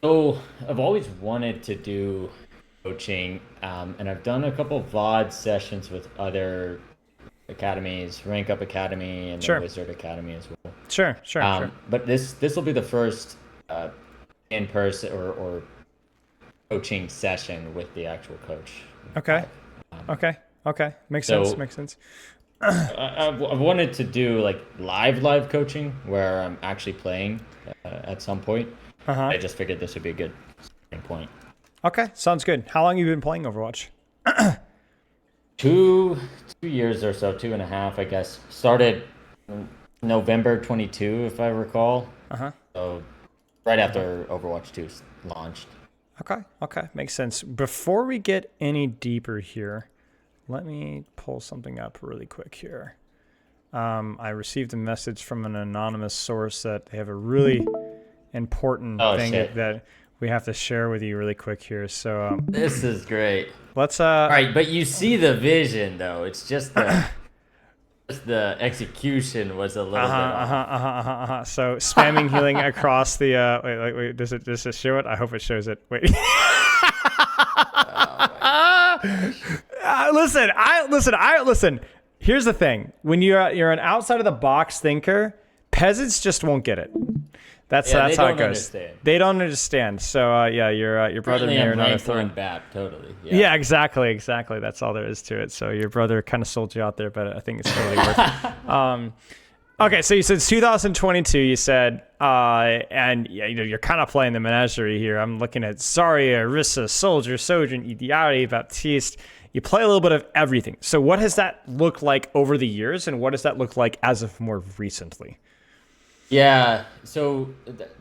So I've always wanted to do coaching, and I've done a couple VOD sessions with other academies, Rank Up Academy and then Sure, Wizard Academy as well. sure. But this will be the first in person or coaching session with the actual coach Okay, live. Um, okay, okay. Makes sense. so Makes sense. I've wanted to do like live coaching where I'm actually playing at some point. Uh huh. I just figured this would be a good starting point. Okay, sounds good. How long have you been playing Overwatch? two 2 years or so, 2.5, I guess. Started November 22, if I recall. Uh huh. So right after Overwatch 2 launched. Okay, okay, makes sense. Before we get any deeper here, let me pull something up really quick here. I received a message from an anonymous source that they have a really important Oh thing shit. that we have to share with you really quick here. So This is great. let's All right, but you see the vision though. It's just the execution was a little bit off. So spamming healing across the wait, does it show it? I hope it shows it. Wait. Oh my gosh. Listen. Here's the thing: when you're an outside of the box thinker, peasants just won't get it. That's Yeah, that's they how it don't goes. understand. They don't understand. So yeah, your brother Currently, may or I'm not have ranked thrown. one BAP, totally. Yeah, exactly. That's all there is to it. So your brother kind of sold you out there, but I think it's totally worth it. Okay, so you said 2022. You said, and yeah, you're kind of playing the menagerie here. I'm looking at Zarya, Orisa, Soldier, Sojourn, Idiari, Baptiste. You play a little bit of everything. So what has that looked like over the years, and what does that look like as of more recently? Yeah, so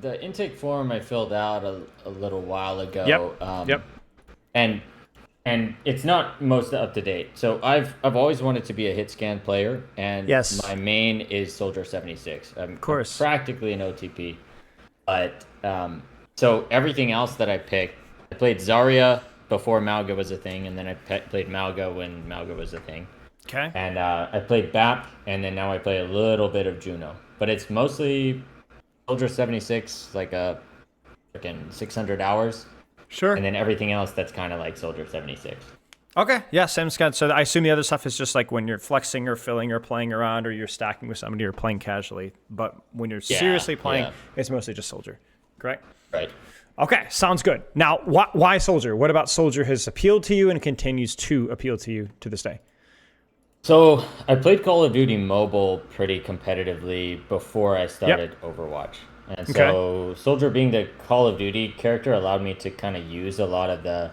the intake form I filled out a little while ago, Yep. Yep. and and it's not most up to date. So I've always wanted to be a hit scan player, and Yes. my main is Soldier 76. I'm Of course. practically an OTP, but so everything else that I played Zarya before Malga was a thing, and then played Malga when Malga was a thing. Okay. And I played BAP, and then now I play a little bit of Juno. But it's mostly Soldier 76, like a freaking 600 hours. Sure. And then everything else that's kind of like Soldier 76. Okay. Yeah. Same scan. So I assume the other stuff is just like when you're flexing or filling or playing around or you're stacking with somebody or playing casually. But when you're Yeah, seriously playing, yeah. it's mostly just Soldier. Correct. Right. Okay, sounds good. Now, why Soldier? What about Soldier has appealed to you and continues to appeal to you to this day? So I played Call of Duty Mobile pretty competitively before I started Overwatch. And so Soldier being the Call of Duty character allowed me to kind of use a lot of the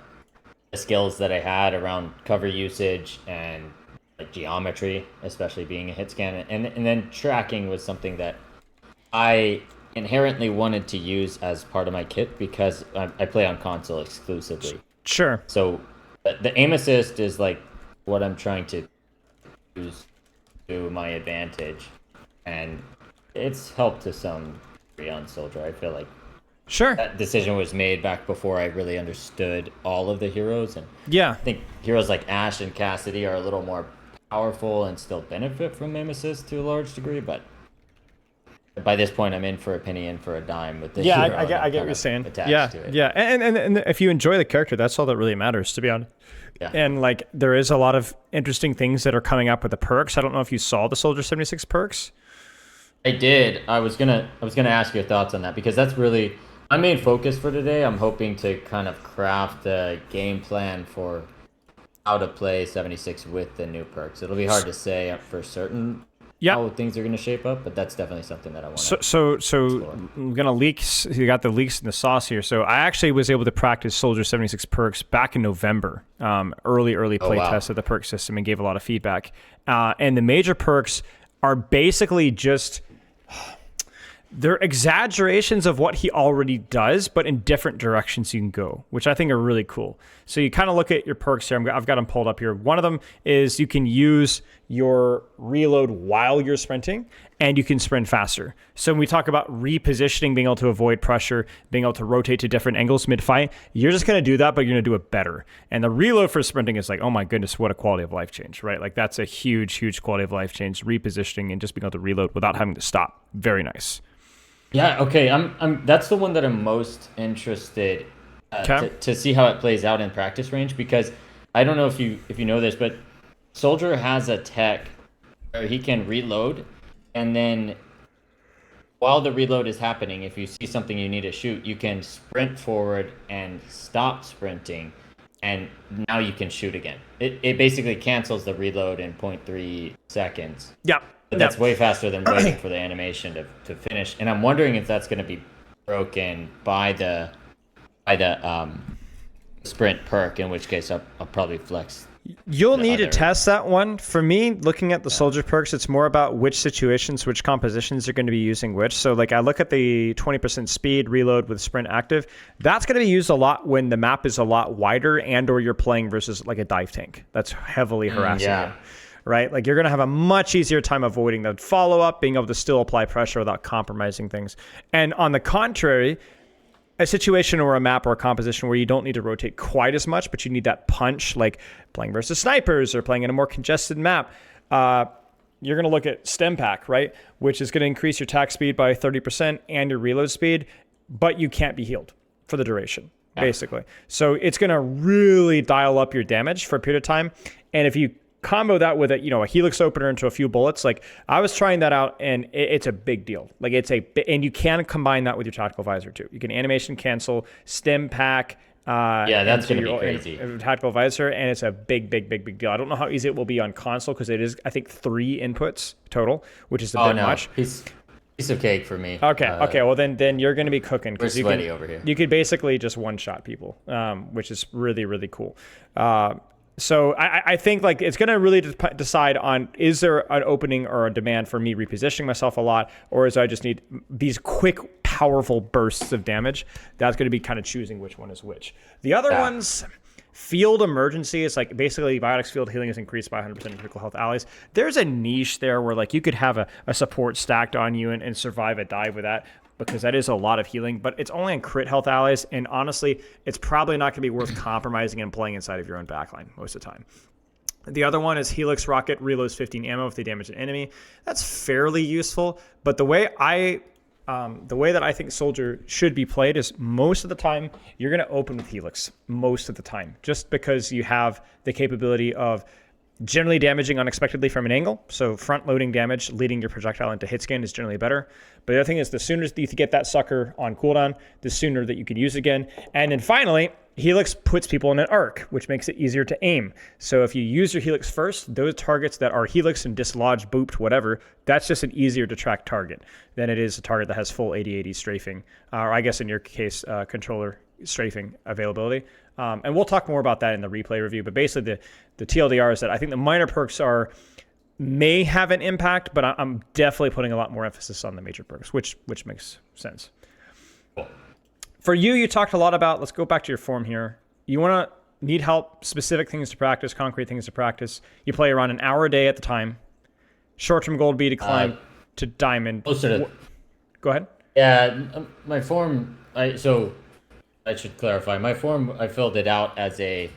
skills that I had around cover usage and like geometry, especially being a hit scan. And then tracking was something that I inherently wanted to use as part of my kit because I play on console exclusively. Sure. So the aim assist is like what I'm trying to use to my advantage, and it's helped to some degree on Soldier. I feel like Sure. that decision was made back before I really understood all of the heroes, and Yeah. I think heroes like Ashe and Cassidy are a little more powerful and still benefit from aim assist to a large degree, but by this point I'm in for a penny, in for a dime with the Yeah, hero. I get and I'm what kind you're of saying. attached Yeah, to it. yeah, and if you enjoy the character, that's all that really matters, to be honest. Yeah. And like, there is a lot of interesting things that are coming up with the perks. I don't know if you saw the Soldier 76 perks. I did. I was gonna ask your thoughts on that because that's really my main focus for today. I'm hoping to kind of craft a game plan for how to play 76 with the new perks. It'll be hard to say for certain Yeah. how things are gonna shape up, but that's definitely something that I want So, to so explore. I'm gonna leaks. You got the leaks in the sauce here. So I actually was able to practice Soldier 76 perks back in November. Early play wow. test of the perk system and gave a lot of feedback. And the major perks are basically just they're exaggerations of what he already does, but in different directions you can go, which I think are really cool. So you kind of look at your perks here. I've got them pulled up here. One of them is you can use your reload while you're sprinting, and you can sprint faster. So when we talk about repositioning, being able to avoid pressure, being able to rotate to different angles mid-fight, you're just going to do that, but you're going to do it better. And the reload for sprinting is like, oh my goodness, what a quality of life change, right? Like that's a huge quality of life change, repositioning and just being able to reload without having to stop. Very nice. Yeah, okay. That's the one that I'm most interested Okay. to see how it plays out in practice range, because I don't know if you know this, but Soldier has a tech where he can reload, and then while the reload is happening, if you see something you need to shoot, you can sprint forward and stop sprinting, and now you can shoot again. It basically cancels the reload in point 0.3 seconds. Yeah. But Yeah. that's way faster than waiting for the animation to finish. And I'm wondering if that's going to be broken by the sprint perk, in which case I'll probably flex. You'll the need to other. test that one. For me, looking at the soldier perks, it's more about which situations, which compositions are going to be using which. So like I look at the 20% speed reload with sprint active. That's going to be used a lot when the map is a lot wider and or you're playing versus like a dive tank that's heavily harassing Yeah. you. Right? Like you're going to have a much easier time avoiding the follow-up, being able to still apply pressure without compromising things. And on the contrary, a situation or a map or a composition where you don't need to rotate quite as much, but you need that punch, like playing versus snipers or playing in a more congested map, you're going to look at stem pack, right? Which is going to increase your attack speed by 30% and your reload speed, but you can't be healed for the duration, basically. So it's going to really dial up your damage for a period of time. And if you combo that with a helix opener into a few bullets, like I was trying that out, and it's a big deal. Like and you can combine that with your tactical visor too. You can animation cancel, stem pack. Yeah, that's going to be crazy. Tactical visor, and it's a big deal. I don't know how easy it will be on console because it is, I think, 3 inputs total, which is a bit much. Piece of cake for me. Okay. Well, then you're going to be cooking. We're sweaty over here. You could basically just one-shot people, which is really cool. So I think like it's going to really decide on, is there an opening or a demand for me repositioning myself a lot, or is I just need these quick, powerful bursts of damage? That's going to be kind of choosing which one is which. The other ones, field emergency, is like basically Biotics field healing is increased by 100% in critical health allies. There's a niche there where like you could have a support stacked on you and survive a dive with that, because that is a lot of healing, but it's only on crit health allies, and honestly, it's probably not going to be worth compromising and playing inside of your own backline most of the time. The other one is Helix Rocket reloads 15 ammo if they damage an enemy. That's fairly useful, but the way that I think Soldier should be played is most of the time you're going to open with Helix most of the time, just because you have the capability of generally damaging unexpectedly from an angle. So front loading damage leading your projectile into hit scan is generally better. But the other thing is, the sooner you get that sucker on cooldown, the sooner that you can use it again. And then finally, Helix puts people in an arc, which makes it easier to aim. So if you use your Helix first, those targets that are Helix and dislodged, booped, whatever, that's just an easier to track target than it is a target that has full 80/80 strafing, or I guess in your case, controller strafing availability. And we'll talk more about that in the replay review. But basically, the TLDR is that I think the minor perks may have an impact, but I'm definitely putting a lot more emphasis on the major perks, which makes sense. For you talked a lot about, let's go back to your form here. You want to need help, specific things to practice, concrete things to practice. You play around an hour a day at the time. Short-term goal would be to climb to diamond. Go ahead. Yeah, my form, so I should clarify. My form, I filled it out as a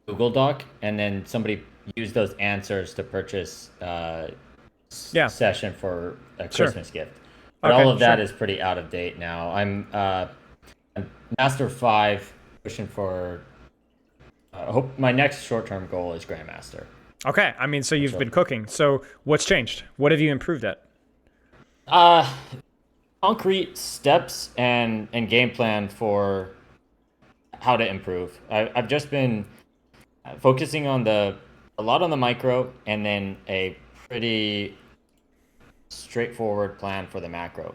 Google Doc, and then somebody used those answers to purchase session for a Christmas gift. But all of that is pretty out of date now. I'm Master 5, pushing for. I hope my next short-term goal is Grandmaster. Okay, I mean, so you've been cooking. So what's changed? What have you improved at? Concrete steps and game plan for how to improve. I've just been focusing on a lot on the micro, and then a pretty straightforward plan for the macro.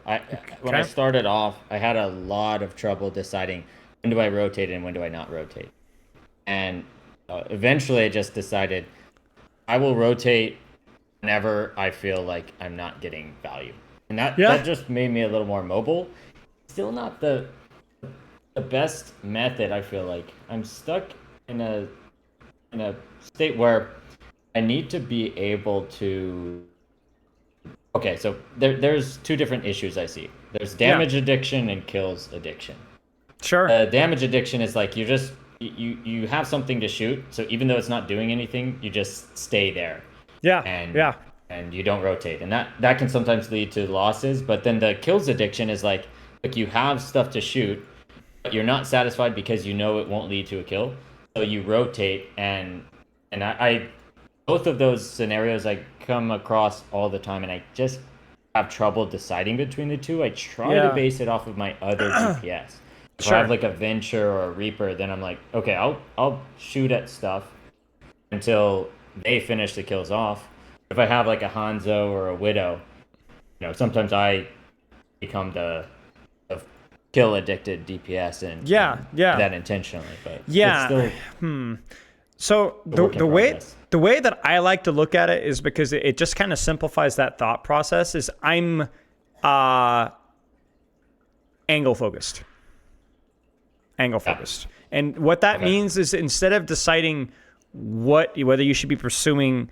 When I started off, I had a lot of trouble deciding when do I rotate and when do I not rotate. And eventually I just decided I will rotate whenever I feel like I'm not getting value. And that just made me a little more mobile. Still not the best method, I feel like. I'm stuck in a state where I need to be able to. Okay, so there's two different issues I see. There's damage addiction and kills addiction. Sure. Damage addiction is like you have something to shoot, so even though it's not doing anything, you just stay there. And and you don't rotate, and that can sometimes lead to losses. But then the kills addiction is like you have stuff to shoot, but you're not satisfied because you know it won't lead to a kill, so you rotate, and I both of those scenarios I come across all the time, and I just have trouble deciding between the two. I try to base it off of my other DPS. If I have like a Venture or a Reaper, then I'm like, okay, I'll shoot at stuff until they finish the kills off. If I have like a Hanzo or a Widow, sometimes I become the kill addicted DPS and that intentionally, but it's still So the way that I like to look at it is because it just kind of simplifies that thought process. Is I'm angle focused, and what that means is instead of deciding whether you should be pursuing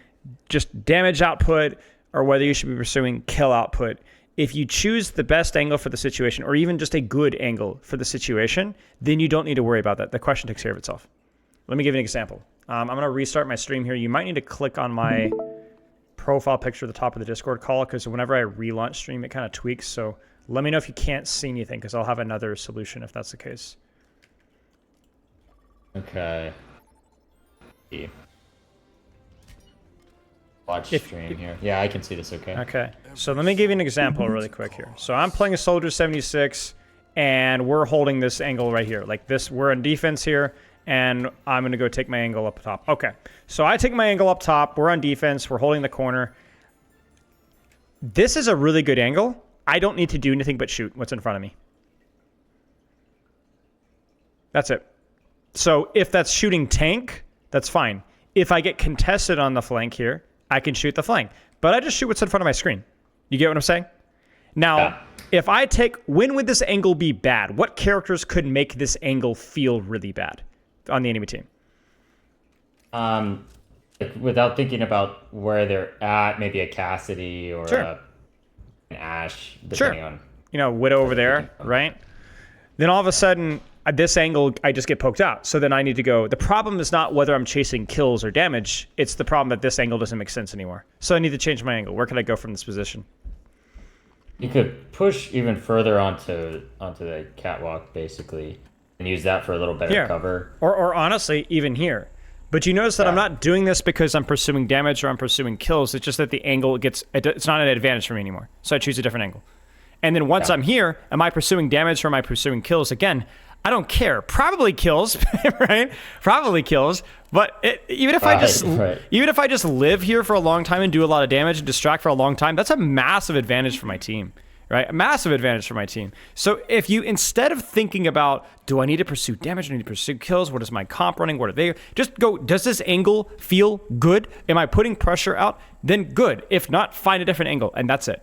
just damage output or whether you should be pursuing kill output, if you choose the best angle for the situation or even just a good angle for the situation, then you don't need to worry about that. The question takes care of itself. Let me give you an example. I'm going to restart my stream here. You might need to click on my profile picture at the top of the Discord call because whenever I relaunch stream, it kind of tweaks. So let me know if you can't see anything because I'll have another solution if that's the case. Okay. Watch stream here. Yeah, I can see this okay. Okay. So let me give you an example really quick here. So I'm playing a Soldier 76 and we're holding this angle right here. Like this, we're in defense here. And I'm going to go take my angle up top. Okay, so I take my angle up top. We're on defense. We're holding the corner. This is a really good angle. I don't need to do anything but shoot what's in front of me. That's it. So if that's shooting tank, that's fine. If I get contested on the flank here, I can shoot the flank. But I just shoot what's in front of my screen. You get what I'm saying? Now, if I take, when would this angle be bad? What characters could make this angle feel really bad on the enemy team? Without thinking about where they're at, maybe a Cassidy or an Ashe, depending on... Widow over there, right? Then all of a sudden, at this angle, I just get poked out. So then I need to go... The problem is not whether I'm chasing kills or damage. It's the problem that this angle doesn't make sense anymore. So I need to change my angle. Where can I go from this position? You could push even further onto the catwalk, basically, and use that for a little better cover. Or honestly, even here. But you notice that I'm not doing this because I'm pursuing damage or I'm pursuing kills. It's just that the angle it's not an advantage for me anymore. So I choose a different angle. And then once I'm here, am I pursuing damage or am I pursuing kills? Again, I don't care. Probably kills, right? Probably kills. But even if I just live here for a long time and do a lot of damage and distract for a long time, that's a massive advantage for my team. Right? A massive advantage for my team. So if you, instead of thinking about, do I need to pursue damage? Do I need to pursue kills? What is my comp running? What are they? Just go, does this angle feel good? Am I putting pressure out? Then good. If not, find a different angle. And that's it.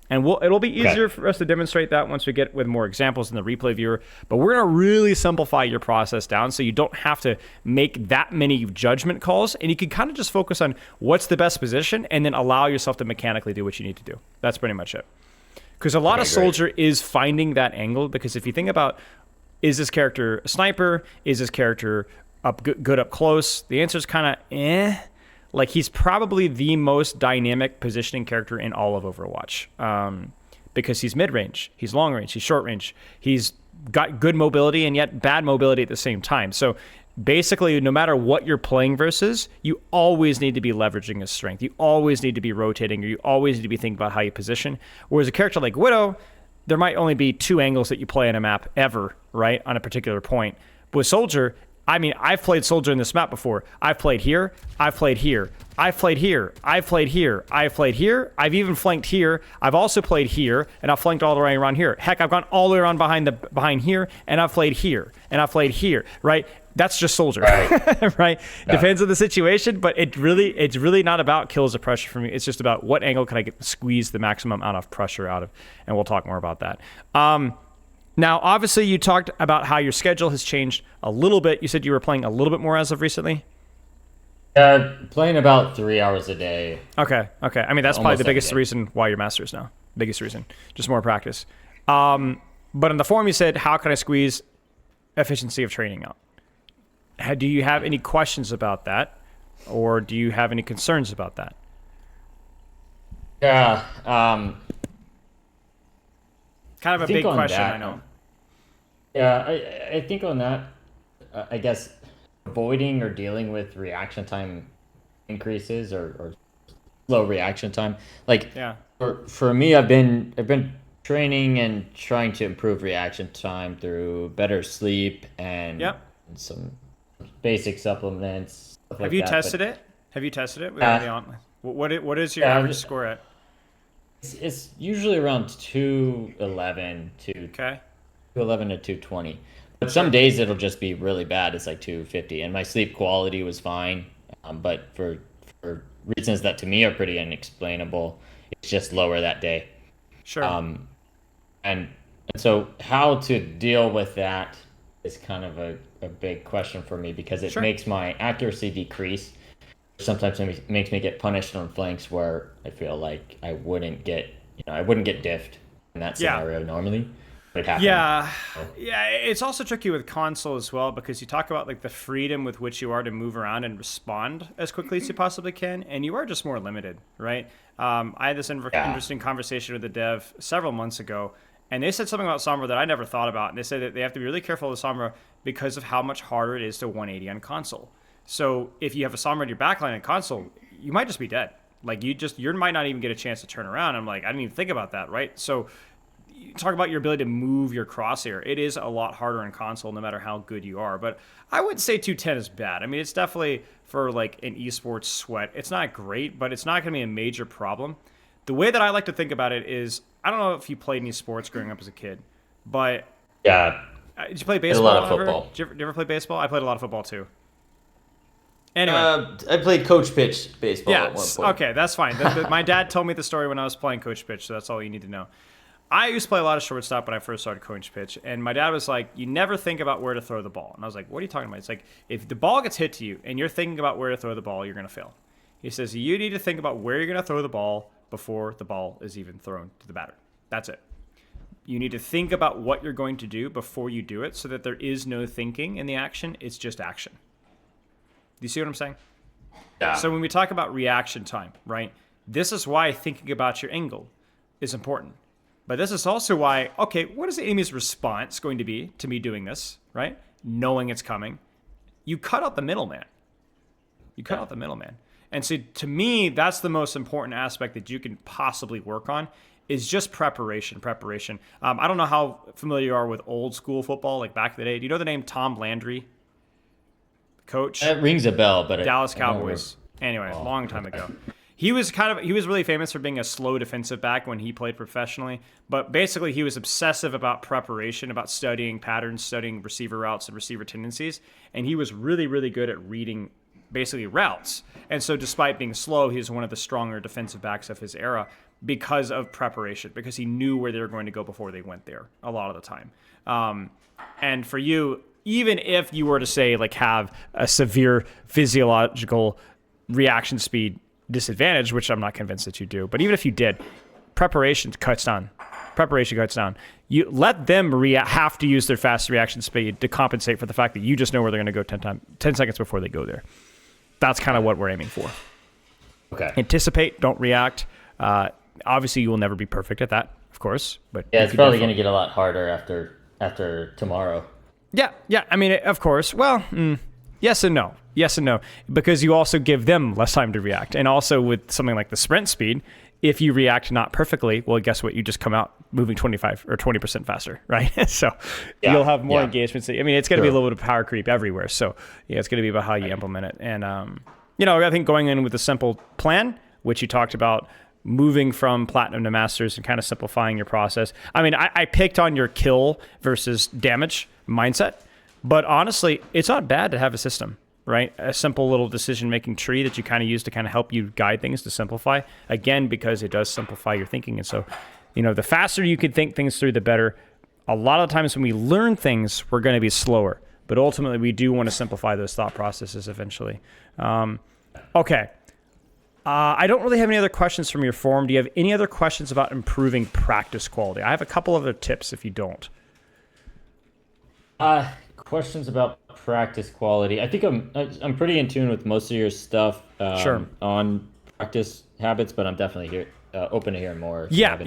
And it'll be easier for us to demonstrate that once we get with more examples in the replay viewer. But we're going to really simplify your process down so you don't have to make that many judgment calls. And you can kind of just focus on what's the best position and then allow yourself to mechanically do what you need to do. That's pretty much it. Because a lot of Soldier is finding that angle. Because if you think about, is this character a sniper? Is this character good up close? The answer is kind of Like, he's probably the most dynamic positioning character in all of Overwatch. Because he's mid-range, he's long-range, he's short-range. He's got good mobility and yet bad mobility at the same time. So basically, no matter what you're playing versus, you always need to be leveraging his strength. You always need to be rotating, or you always need to be thinking about how you position. Whereas a character like Widow, there might only be 2 angles that you play on a map ever, right, on a particular point. But with Soldier, I mean, I've played Soldier in this map before. I've played here, I've played here, I've played here, I've played here, I've played here, I've even flanked here, I've also played here, and I've flanked all the way around here. Heck, I've gone all the way around behind here, and I've played here, and I've played here, right? That's just Soldier, right? Yeah. Depends on the situation, but it's really not about kills or pressure for me. It's just about what angle can I squeeze the maximum amount of pressure out of, and we'll talk more about that. Now, obviously, you talked about how your schedule has changed a little bit. You said you were playing a little bit more as of recently? Playing about 3 hours a day. Okay. I mean, that's probably the biggest reason why you're Masters now. Biggest reason. Just more practice. But in the forum, you said, how can I squeeze efficiency of training out? Do you have any questions about that? Or do you have any concerns about that? Yeah. Kind of I a think big on question, I that. know. Yeah, I think on that, I guess avoiding or dealing with reaction time increases or slow reaction time. Like Yeah. for me, I've been training and trying to improve reaction time through better sleep and Yep. some basic supplements, stuff Have like you that. tested But it? Have you tested it with uh, anybody on? What is your average yeah, score at? it's usually around 211 to Okay. 211 to 220. But some Sure. days it'll just be really bad. It's like 250, and my sleep quality was fine. But for reasons that to me are pretty unexplainable, it's just lower that day. Sure. Um, and and so how to deal with that is kind of a big question for me because it Sure. makes my accuracy decrease. Sometimes it makes me get punished on flanks where I feel like I wouldn't get diffed in that Yeah. scenario normally. But it happened. Yeah, So, yeah. It's also tricky with console as well because you talk about like the freedom with which you are to move around and respond as quickly as you possibly can, and you are just more limited, right? I had this yeah. interesting conversation with the dev several months ago, and they said something about Sombra that I never thought about, and they said that they have to be really careful with Sombra because of how much harder it is to 180 on console. So if you have a Sombra in your backline on console, you might just be dead. Like you might not even get a chance to turn around. I'm like, I didn't even think about that, right? So talk about your ability to move your crosshair. It is a lot harder in console, no matter how good you are. But I wouldn't say 210 is bad. I mean, it's definitely for like an esports sweat. It's not great, but it's not going to be a major problem. The way that I like to think about it is, I don't know if you played any sports growing up as a kid, but Yeah. did you play Did a lot baseball of ever? football. Did you ever play baseball? I played a lot of football too. Anyway, I played coach pitch baseball yeah, at one point. okay, that's fine. My dad told me the story when I was playing coach pitch, so that's all you need to know. I used to play a lot of shortstop when I first started coach pitch, and my dad was like, "You never think about where to throw the ball." And I was like, "What are you talking about?" It's like, if the ball gets hit to you and you're thinking about where to throw the ball, you're gonna fail. He says you need to think about where you're gonna throw the ball before the ball is even thrown to the batter. That's it. You need to think about what you're going to do before you do it, so that there is no thinking in the action. It's just action. Do you see what I'm saying? Yeah. So when we talk about reaction time, right? This is why thinking about your angle is important. But this is also why, okay, what is the enemy's response going to be to me doing this, right? Knowing it's coming. You cut out the middleman. You cut out the middleman. And so to me, that's the most important aspect that you can possibly work on is just preparation. I don't know how familiar you are with old school football, like back in the day. Do you know the name Tom Landry, coach? That rings a bell, but Dallas I don't remember. Cowboys. Anyway, Oh, long time okay. ago. He was really famous for being a slow defensive back when he played professionally. But basically, he was obsessive about preparation, about studying patterns, studying receiver routes and receiver tendencies. And he was really, really good at reading basically routes. And so, despite being slow, he was one of the stronger defensive backs of his era because of preparation, because he knew where they were going to go before they went there a lot of the time. And for you, even if you were to say like have a severe physiological reaction speed disadvantage, which I'm not convinced that you do, but even if you did, preparation cuts down. Preparation cuts down. You let them have to use their fast reaction speed to compensate for the fact that you just know where they're going to go 10 seconds before they go there. That's kind of what we're aiming for. Okay. Anticipate, don't react. Obviously, you will never be perfect at that, of course. But Yeah, you it's could probably definitely- going to get a lot harder after tomorrow. Yeah. I mean, of course. Well, yes and no. Yes and no. Because you also give them less time to react. And also with something like the sprint speed, if you react not perfectly, well, guess what? You just come out moving 25 or 20% faster, right? So Yeah, you'll have more yeah. engagements. I mean, it's going to be a Sure. little bit of power creep everywhere. So yeah, it's going to be about how you implement it. And, I think going in with a simple plan, which you talked about, moving from platinum to masters and kind of simplifying your process. I mean, I picked on your kill versus damage mindset, but honestly, it's not bad to have a system, right? A simple little decision-making tree that you kind of use to kind of help you guide things to simplify. Again, because it does simplify your thinking. And so, the faster you can think things through, the better. A lot of times when we learn things, we're going to be slower, but ultimately we do want to simplify those thought processes eventually. Okay. I don't really have any other questions from your forum. Do you have any other questions about improving practice quality? I have a couple other tips if you don't. Questions about practice quality. I think I'm pretty in tune with most of your stuff Sure. on practice habits, but I'm definitely open to hear more. Yeah.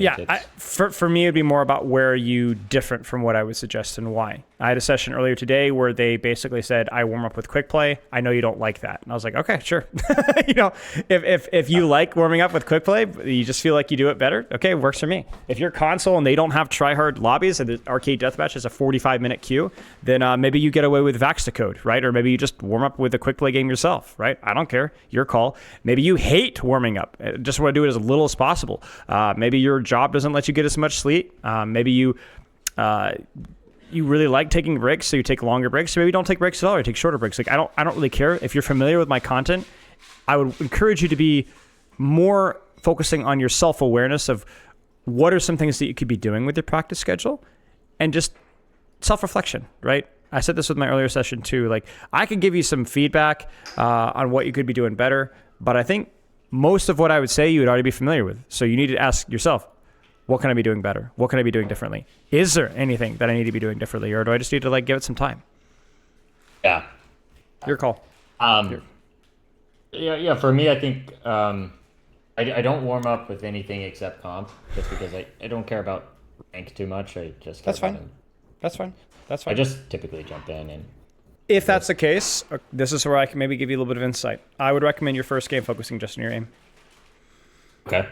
For me, it'd be more about where are you different from what I would suggest and why. I had a session earlier today where they basically said, I warm up with quick play. I know you don't like that. And I was like, okay, sure. If you like warming up with quick play, you just feel like you do it better. Okay, it works for me. If you're console and they don't have try-hard lobbies and the arcade deathmatch is a 45-minute queue, then maybe you get away with Vaxta right? Or maybe you just warm up with a quick play game yourself, right? I don't care. Your call. Maybe you hate warming up. Just want to do it as little as possible. Maybe your job doesn't let you get as much sleep. Maybe you really like taking breaks, so you take longer breaks. So maybe you don't take breaks at all, or you take shorter breaks. Like I don't really care. If you're familiar with my content, I would encourage you to be more focusing on your self-awareness of what are some things that you could be doing with your practice schedule, and just self-reflection, right? I said this with my earlier session too. Like I could give you some feedback on what you could be doing better, but I think most of what I would say you would already be familiar with. So you need to ask yourself, what can I be doing better? What can I be doing differently? Is there anything that I need to be doing differently, or do I just need to give it some time? Yeah. Your call. Yeah. For me, I think I don't warm up with anything except comp, just because I don't care about rank too much. I just That's fine. I just typically jump in and. If that's the case, this is where I can maybe give you a little bit of insight. I would recommend your first game focusing just on your aim. Okay.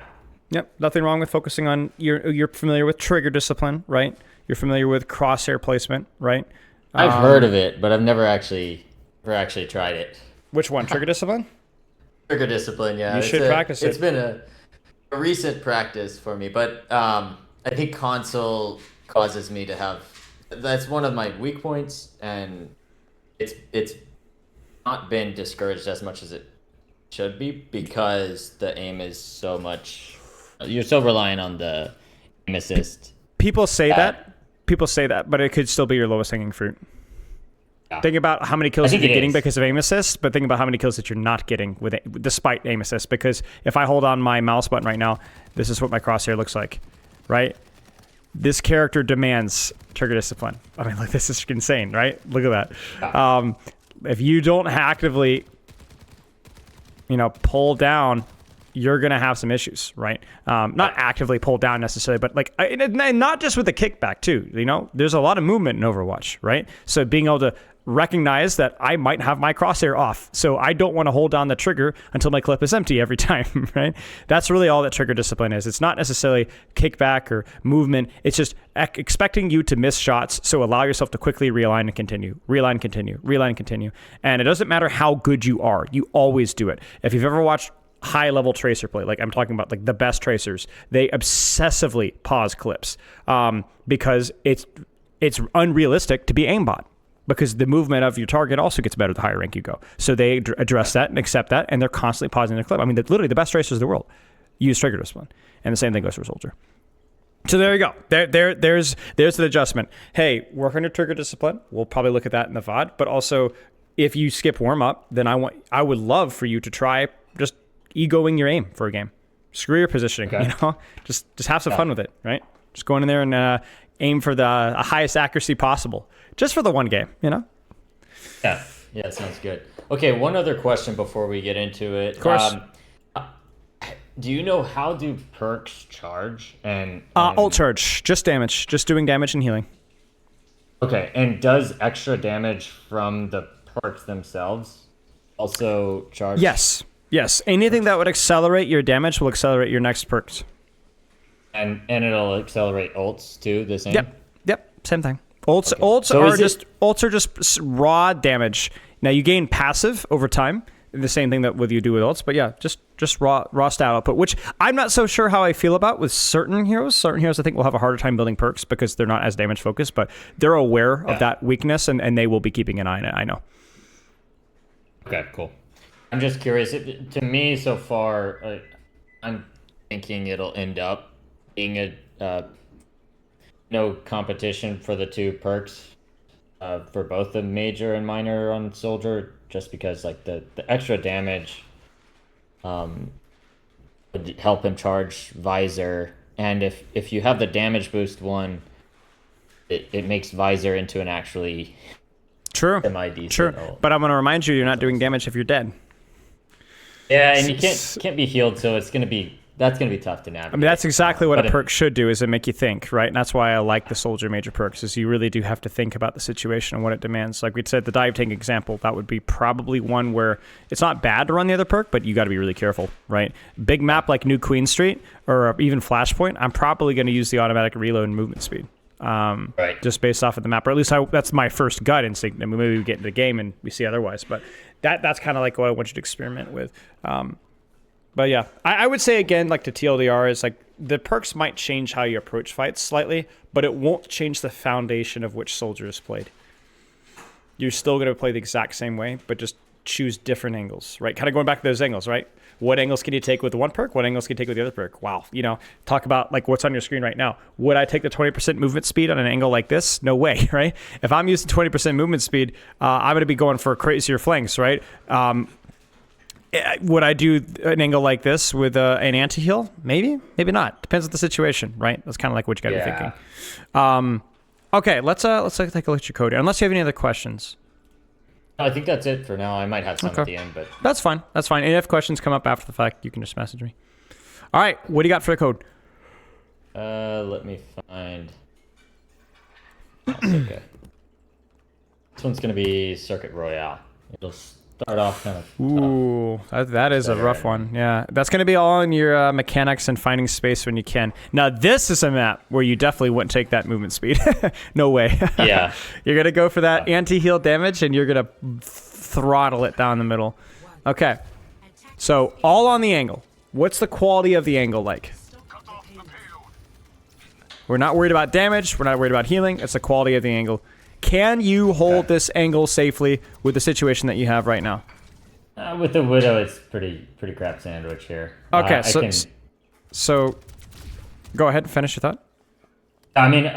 Yep, nothing wrong with focusing on you're familiar with trigger discipline, right? You're familiar with crosshair placement, right? I've heard of it, but I've never actually tried it. Which one? Trigger discipline? Trigger discipline, yeah. You should practice it. It's been a recent practice for me, but I think console causes me to have. That's one of my weak points, and it's not been discouraged as much as it should be, because the aim is so much. You're so reliant on the aim assist. People say that, but it could still be your lowest hanging fruit. Yeah. Think about how many kills you're getting because of aim assist, but think about how many kills that you're not getting despite aim assist. Because if I hold on my mouse button right now, this is what my crosshair looks like, right? This character demands trigger discipline. I mean, this is insane, right? Look at that. Yeah. If you don't actively, pull down, you're going to have some issues, right? Not actively pull down necessarily, but and not just with the kickback too, there's a lot of movement in Overwatch, right? So being able to recognize that I might have my crosshair off, so I don't want to hold down the trigger until my clip is empty every time, right? That's really all that trigger discipline is. It's not necessarily kickback or movement. It's just expecting you to miss shots, so allow yourself to quickly realign and continue, realign, continue, realign, continue. And it doesn't matter how good you are, you always do it. If you've ever watched high-level tracer play, like I'm talking about, like the best tracers, they obsessively pause clips because it's unrealistic to be aimbot, because the movement of your target also gets better the higher rank you go. So they address that and accept that, and they're constantly pausing their clip. I mean, literally the best tracers in the world use trigger discipline, and the same thing goes for Soldier. So there you go. There's the adjustment. Hey, work on your trigger discipline. We'll probably look at that in the VOD, but also if you skip warm up, then I would love for you to try just egoing your aim for a game. Screw your positioning, just have some fun with it, right? Just going in there and aim for the highest accuracy possible, just for the one game, Yeah, sounds good. Okay, one other question before we get into it. Of course. Do you know how do perks charge? And ult charge, just damage, just doing damage and healing. Okay, and does extra damage from the perks themselves also charge? Yes, anything that would accelerate your damage will accelerate your next perks. And it'll accelerate ults too, the same? Yep, same thing. Ults are just raw damage. Now you gain passive over time, the same thing that you do with ults, but yeah, just raw stat output, which I'm not so sure how I feel about with certain heroes. Certain heroes I think will have a harder time building perks because they're not as damage focused, but they're aware of that weakness and they will be keeping an eye on it, I know. Okay, cool. I'm just curious. To me, so far, I'm thinking it'll end up being no competition for the two perks for both the major and minor on Soldier, just because the extra damage would help him charge Visor, and if you have the damage boost one, it makes Visor into an actually semi-decent ult. But I'm going to remind you, you're not doing damage if you're dead. Yeah, and you can't be healed, so it's going to be that's going to be tough to navigate. I mean, that's exactly what But a perk should do, is it make you think, right? And that's why I like the soldier major perks, is you really do have to think about the situation and what it demands. Like we said, the dive tank example, that would be probably one where it's not bad to run the other perk, but you got to be really careful, right? Big map like New Queen Street or even Flashpoint, I'm probably going to use the automatic reload and movement speed. Right. Just based off of the map, or at least that's my first gut instinct. I mean, maybe we get into the game and we see otherwise, but that's kind of like what I want you to experiment with. But yeah, I would say again, like the TLDR is like the perks might change how you approach fights slightly, but it won't change the foundation of which soldier is played. You're still going to play the exact same way, but just choose different angles, right? Kind of going back to those angles, right? What angles can you take with one perk? What angles can you take with the other perk? Wow. Talk about like what's on your screen right now. Would I take the 20% movement speed on an angle like this? No way, right? If I'm using 20% movement speed, I'm going to be going for crazier flanks, right? Would I do an angle like this with an anti-heal? Maybe, maybe not. Depends on the situation, right? That's kind of like what you got to be thinking. Okay, let's take a look at your code. Unless you have any other questions. I think that's it for now. I might have some at the end, but that's fine. That's fine. And if questions come up after the fact, you can just message me. All right, what do you got for the code? Let me find. That's okay. This one's gonna be Circuit Royale. It'll start off kind of. Ooh, that is a rough one. Yeah, that's gonna be all in your mechanics and finding space when you can. Now, this is a map where you definitely wouldn't take that movement speed. No way. Yeah. You're gonna go for that anti-heal damage, and you're gonna throttle it down the middle. Okay. So all on the angle. What's the quality of the angle like? We're not worried about damage. We're not worried about healing. It's the quality of the angle. Can you hold this angle safely with the situation that you have right now? With the Widow, it's pretty crap sandwich here. Okay, so go ahead and finish your thought. I mean,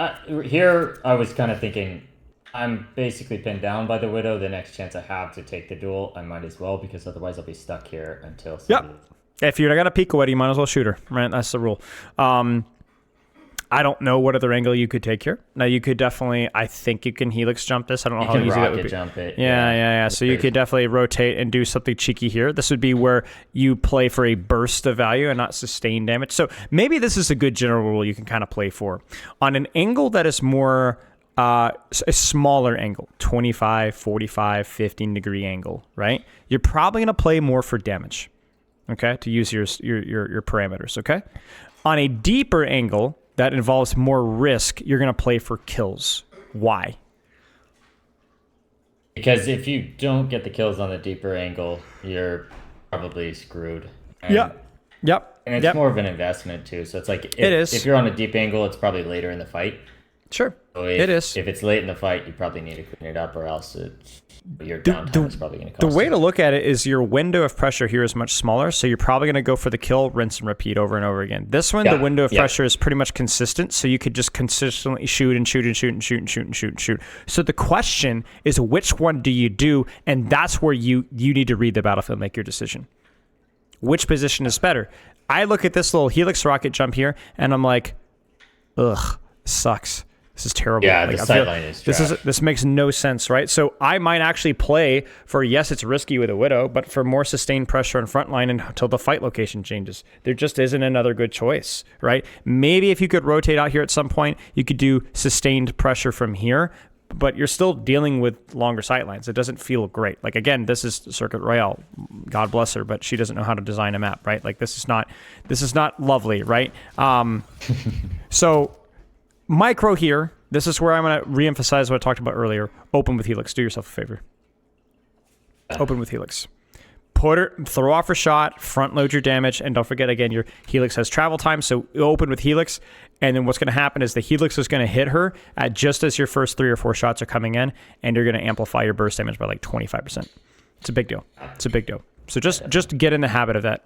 here I was kind of thinking, I'm basically pinned down by the Widow. The next chance I have to take the duel, I might as well, because otherwise I'll be stuck here until. Yep. If you're not gonna peek away, you might as well shoot her. Right, that's the rule. I don't know what other angle you could take here. Now you could definitely, I think you can helix jump this. I don't know how easy that would be. Jump it. Yeah. So you could definitely rotate and do something cheeky here. This would be where you play for a burst of value and not sustain damage. So maybe this is a good general rule you can kind of play for. On an angle that is more a smaller angle, 25, 45, 15 degree angle, right? You're probably going to play more for damage, okay? To use your parameters, okay? On a deeper angle that involves more risk, you're going to play for kills. Why? Because if you don't get the kills on the deeper angle, you're probably screwed. And, Yep. And it's more of an investment too. So it's like if you're on a deep angle, it's probably later in the fight. Sure. So it is. If it's late in the fight, you probably need to clean it up, or else your downtime is probably going to cost The way you. to look at it is your window of pressure here is much smaller, so you're probably going to go for the kill, rinse, and repeat over and over again. This one, the window of pressure is pretty much consistent, so you could just consistently shoot and shoot and shoot and shoot and shoot and shoot and shoot. So the question is, which one do you do? And that's where you need to read the battlefield and make your decision. Which position is better? I look at this little helix rocket jump here, and I'm like, ugh, sucks. This is terrible. Yeah, the sightline is trash. This makes no sense, right? So I might actually play for, yes, it's risky with a Widow, but for more sustained pressure in front line until the fight location changes. There just isn't another good choice, right? Maybe if you could rotate out here at some point, you could do sustained pressure from here, but you're still dealing with longer sightlines. It doesn't feel great. Like, again, this is Circuit Royale. God bless her, but she doesn't know how to design a map, right? Like, this is not lovely, right? So micro here, this is where I'm going to reemphasize what I talked about earlier. Open with Helix. Do yourself a favor. Open with Helix. Throw off her shot, front load your damage, and don't forget, again, your Helix has travel time, so open with Helix, and then what's going to happen is the Helix is going to hit her at just as your first 3 or 4 shots are coming in, and you're going to amplify your burst damage by like 25%. It's a big deal. It's a big deal. So just get in the habit of that.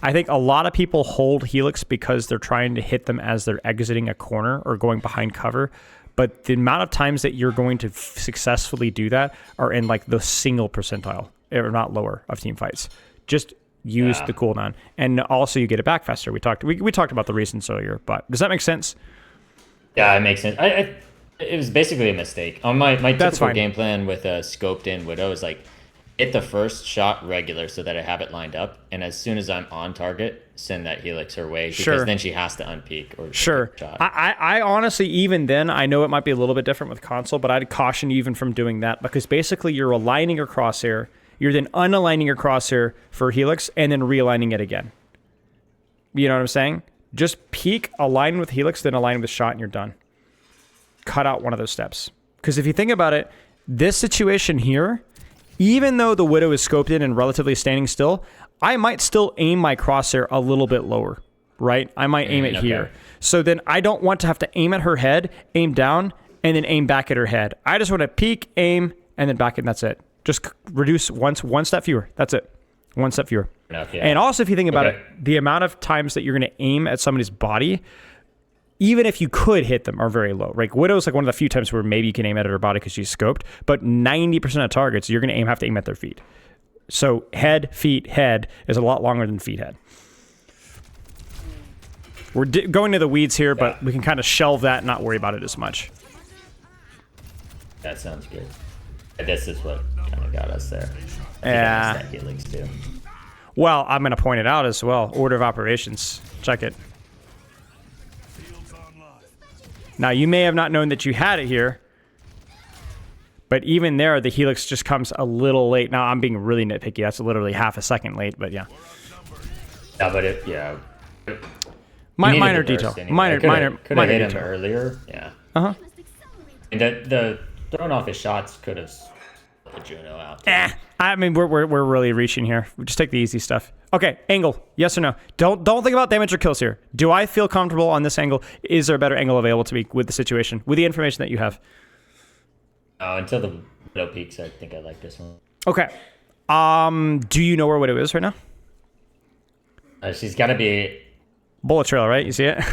I think a lot of people hold Helix because they're trying to hit them as they're exiting a corner or going behind cover. But the amount of times that you're going to successfully do that are in like the single percentile, or not lower, of team fights. Just use the cooldown. And also you get it back faster. We talked about the reasons earlier, but does that make sense? Yeah, it makes sense. It was basically a mistake. On my typical game plan with a scoped in Widow is like, hit the first shot regular so that I have it lined up, and as soon as I'm on target, send that Helix her way, because then she has to unpeak or sure. shot. I honestly, even then, I know it might be a little bit different with console, but I'd caution you even from doing that, because basically you're aligning your crosshair, you're then unaligning your crosshair for Helix, and then realigning it again. You know what I'm saying? Just peek, align with Helix, then align with shot, and you're done. Cut out one of those steps. Because if you think about it, this situation here, even though the Widow is scoped in and relatively standing still, I might still aim my crosshair a little bit lower, right? I might aim it here. So then I don't want to have to aim at her head, aim down, and then aim back at her head. I just want to peek, aim, and then back, and that's it. Just reduce one step fewer. That's it. One step fewer. And also, if you think about it, the amount of times that you're going to aim at somebody's body, even if you could hit them, are very low. Like Widow's like one of the few times where maybe you can aim at her body because she's scoped, but 90% of targets you're going to have to aim at their feet. So head, feet, head is a lot longer than feet, head. We're going to the weeds here, but we can kind of shelve that and not worry about it as much. That sounds good. This is what kind of got us there. Yeah. That Helix too. Well, I'm going to point it out as well. Order of operations. Check it. Now, you may have not known that you had it here, but even there, the Helix just comes a little late. Now, I'm being really nitpicky. That's literally half a second late, but yeah. Yeah, but it, yeah. Minor detail. Anyway. Minor hit detail. him earlier. Yeah. Uh-huh. And the throwing off his shots could have put Juno out. I mean, we're really reaching here. We just take the easy stuff. Okay, angle. Yes or no? Don't think about damage or kills here. Do I feel comfortable on this angle? Is there a better angle available to me with the situation, with the information that you have? Until the Widow peaks, I think I like this one. Okay. Do you know where Widow is right now? She's got to be bullet trail, right? You see it?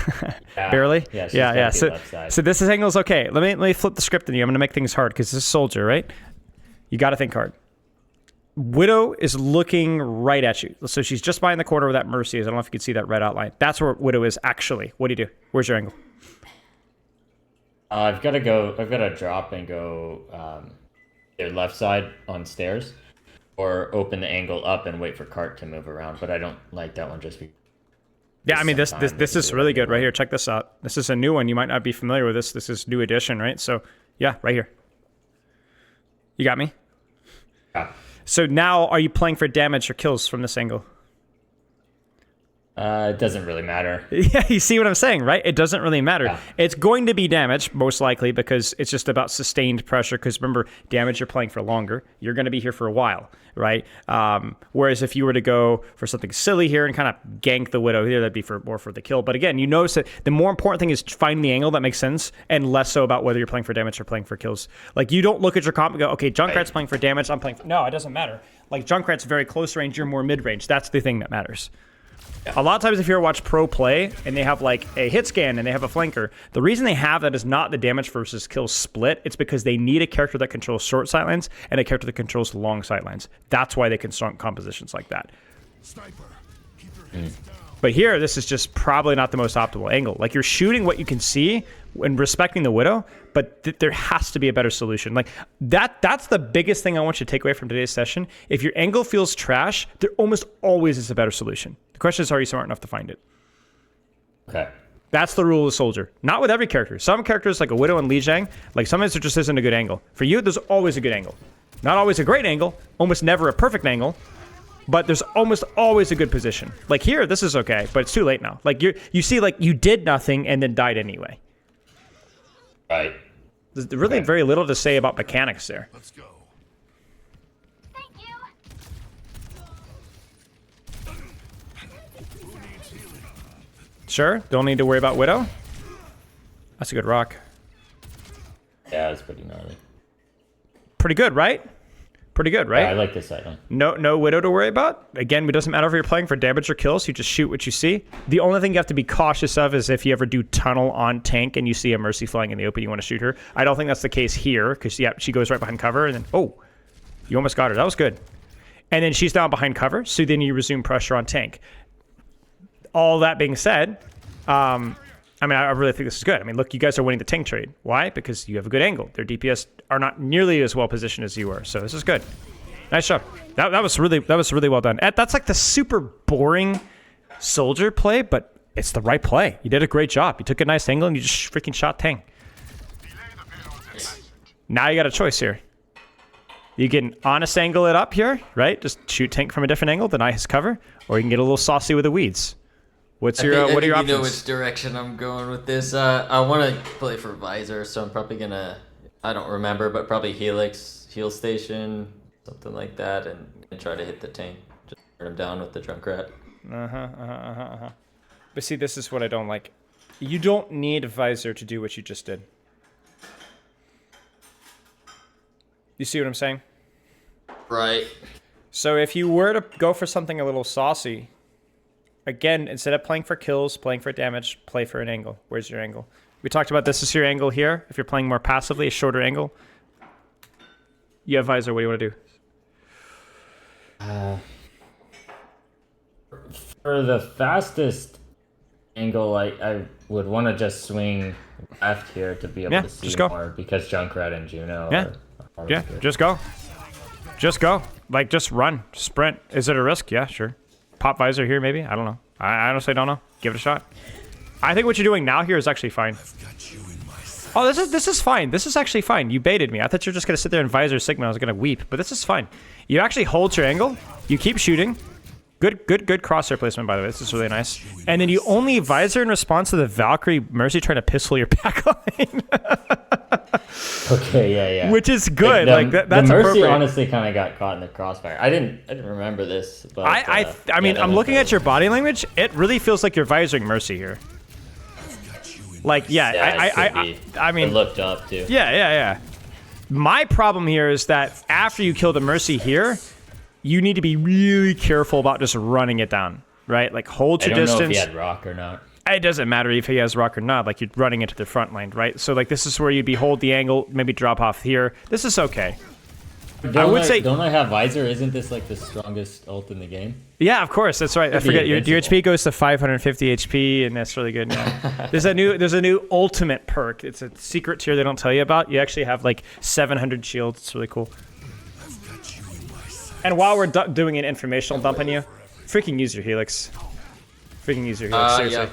Yeah. Barely? Yeah. So this angle is okay. Let me flip the script on you. I'm going to make things hard because this is Soldier, right? You got to think hard. Widow is looking right at you. So she's just behind the corner where that Mercy is. I don't know if you can see that red outline. That's where Widow is actually. What do you do? Where's your angle? I've got to drop and go their left side on stairs, or open the angle up and wait for Cart to move around. But I don't like that one just because. Yeah, I mean, this is really good right here. Check this out. This is a new one. You might not be familiar with this. This is new edition, right? So, yeah, right here. You got me? Yeah. So now, are you playing for damage or kills from this angle? It doesn't really matter. Yeah, you see what I'm saying, right? It doesn't really matter. Yeah. It's going to be damage, most likely, because it's just about sustained pressure. Because remember, damage, you're playing for longer. You're going to be here for a while, right? Whereas if you were to go for something silly here and kind of gank the Widow here, that'd be more for the kill. But again, you notice that the more important thing is finding the angle that makes sense, and less so about whether you're playing for damage or playing for kills. Like, you don't look at your comp and go, okay, Junkrat's playing for damage, I'm playing for... No, it doesn't matter. Like, Junkrat's very close range, you're more mid-range. That's the thing that matters. A lot of times if you ever watch pro play and they have like a hit scan and they have a flanker, the reason they have that is not the damage versus kills split. It's because they need a character that controls short sightlines and a character that controls long sightlines. That's why they construct compositions like that. But here, this is just probably not the most optimal angle. Like, you're shooting what you can see and respecting the Widow, but there has to be a better solution. Like, that's the biggest thing I want you to take away from today's session. If your angle feels trash, there almost always is a better solution. The question is, are you smart enough to find it? Okay. That's the rule of Soldier. Not with every character. Some characters, like a Widow and Lijiang, like sometimes there just isn't a good angle. For you, there's always a good angle. Not always a great angle, almost never a perfect angle, but there's almost always a good position. Like here, this is okay, but it's too late now. Like you see, like you did nothing and then died anyway. Right. There's really very little to say about mechanics there. Let's go. Thank you. Sure, don't need to worry about Widow. That's a good rock. Yeah, it's pretty gnarly. Pretty good, right? Pretty good, right? Yeah, I like this item. No Widow to worry about. Again, it doesn't matter if you're playing for damage or kills. You just shoot what you see. The only thing you have to be cautious of is if you ever do tunnel on tank and you see a Mercy flying in the open, you want to shoot her. I don't think that's the case here because, yeah, she goes right behind cover and then, oh, you almost got her. That was good. And then she's down behind cover, so then you resume pressure on tank. All that being said, I mean, I really think this is good. I mean, look, you guys are winning the tank trade. Why? Because you have a good angle. Their DPS are not nearly as well positioned as you are, so this is good. Nice job. That was really well done. That's like the super boring soldier play, but it's the right play. You did a great job. You took a nice angle and you just freaking shot Tang. Now you got a choice here. You can honest angle it up here, right? Just shoot Tank from a different angle, deny his cover, or you can get a little saucy with the weeds. What are your options? You know which direction I'm going with this. I want to play for Visor, so I'm probably gonna. I don't remember, but probably Helix, Heal Station, something like that, and try to hit the tank. Just turn him down with the Junkrat. But see, this is what I don't like. You don't need a Visor to do what you just did. You see what I'm saying? Right. So if you were to go for something a little saucy, again, instead of playing for kills, playing for damage, play for an angle. Where's your angle? We talked about this is your angle here. If you're playing more passively, a shorter angle. You have Visor. What do you want to do? For the fastest angle, I would want to just swing left here to be able to see more because Junkrat and Juno are good. Just go. Just go. Like, just run. Sprint. Is it a risk? Yeah, sure. Pop Visor here, maybe? I don't know. I honestly don't know. Give it a shot. I think what you're doing now here is actually fine. Oh, this is fine. This is actually fine. You baited me. I thought you were just going to sit there and Visor Sigma. I was going to weep. But this is fine. You actually hold your angle. You keep shooting. Good crosshair placement, by the way. This is really nice. And then you only Visor in response to the Valkyrie Mercy trying to pistol your backline. Okay, yeah. Which is good. That's the Mercy appropriate. honestly kind of got caught in the crossfire. I didn't remember this, but I mean, I'm looking at your body language. It really feels like you're Visoring Mercy here. Like, I mean, it looked up too. Yeah. My problem here is that after you kill the Mercy here, you need to be really careful about just running it down, right? Like, hold your distance. I don't know if he had rock or not. It doesn't matter if he has rock or not. Like, you're running into the front line, right? So, like, this is where you'd be hold the angle, maybe drop off here. This is okay. Don't I have Visor? Isn't this like the strongest ult in the game? Yeah, of course. That's right. I forget your HP goes to 550 HP, and that's really good. Yeah. There's a new ultimate perk. It's a secret tier they don't tell you about. You actually have like 700 shields. It's really cool. And while we're doing an informational dump on you, freaking use your Helix. Seriously. Yeah.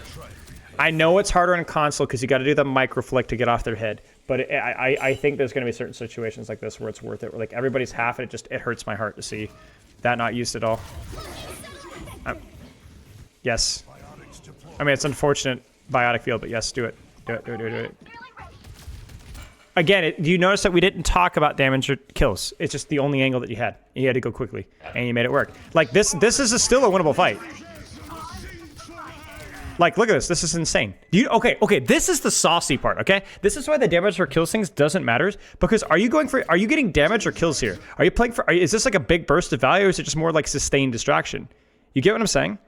I know it's harder on console because you got to do the micro flick to get off their head. But I think there's going to be certain situations like this where it's worth it. Where like everybody's half, and it hurts my heart to see that not used at all. Yes. I mean, it's unfortunate biotic field, but yes, do it. Do it. Again, do you notice that we didn't talk about damage or kills? It's just the only angle that you had. You had to go quickly, and you made it work. Like, this is still a winnable fight. Like, look at this. This is insane. Okay, this is the saucy part, okay? This is why the damage or kills things doesn't matter, because are you getting damage or kills here? Are you playing for, is this like a big burst of value, or is it just more like sustained distraction? You get what I'm saying?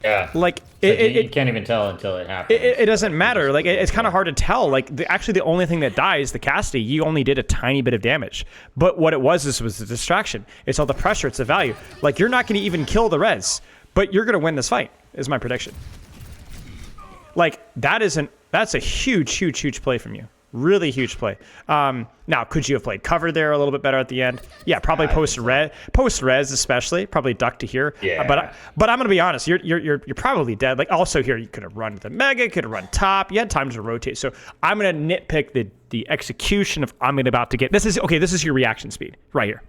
Yeah. Like, you can't even tell until it happens. It doesn't matter. Like, it's kind of hard to tell. Like, actually, the only thing that dies, the Cassidy, you only did a tiny bit of damage. But what it was the distraction. It's all the pressure. It's the value. Like, you're not going to even kill the res, but you're going to win this fight, is my prediction. Like, that's a huge play from you. Really huge play. Now, could you have played cover there a little bit better at the end? Yeah, probably post res especially. Probably duck to here. Yeah. But I'm gonna be honest. You're probably dead. Like, also here, you could have run with the mega, could have run top. You had time to rotate. So I'm gonna nitpick the execution of I'm about to get. This is your reaction speed right here.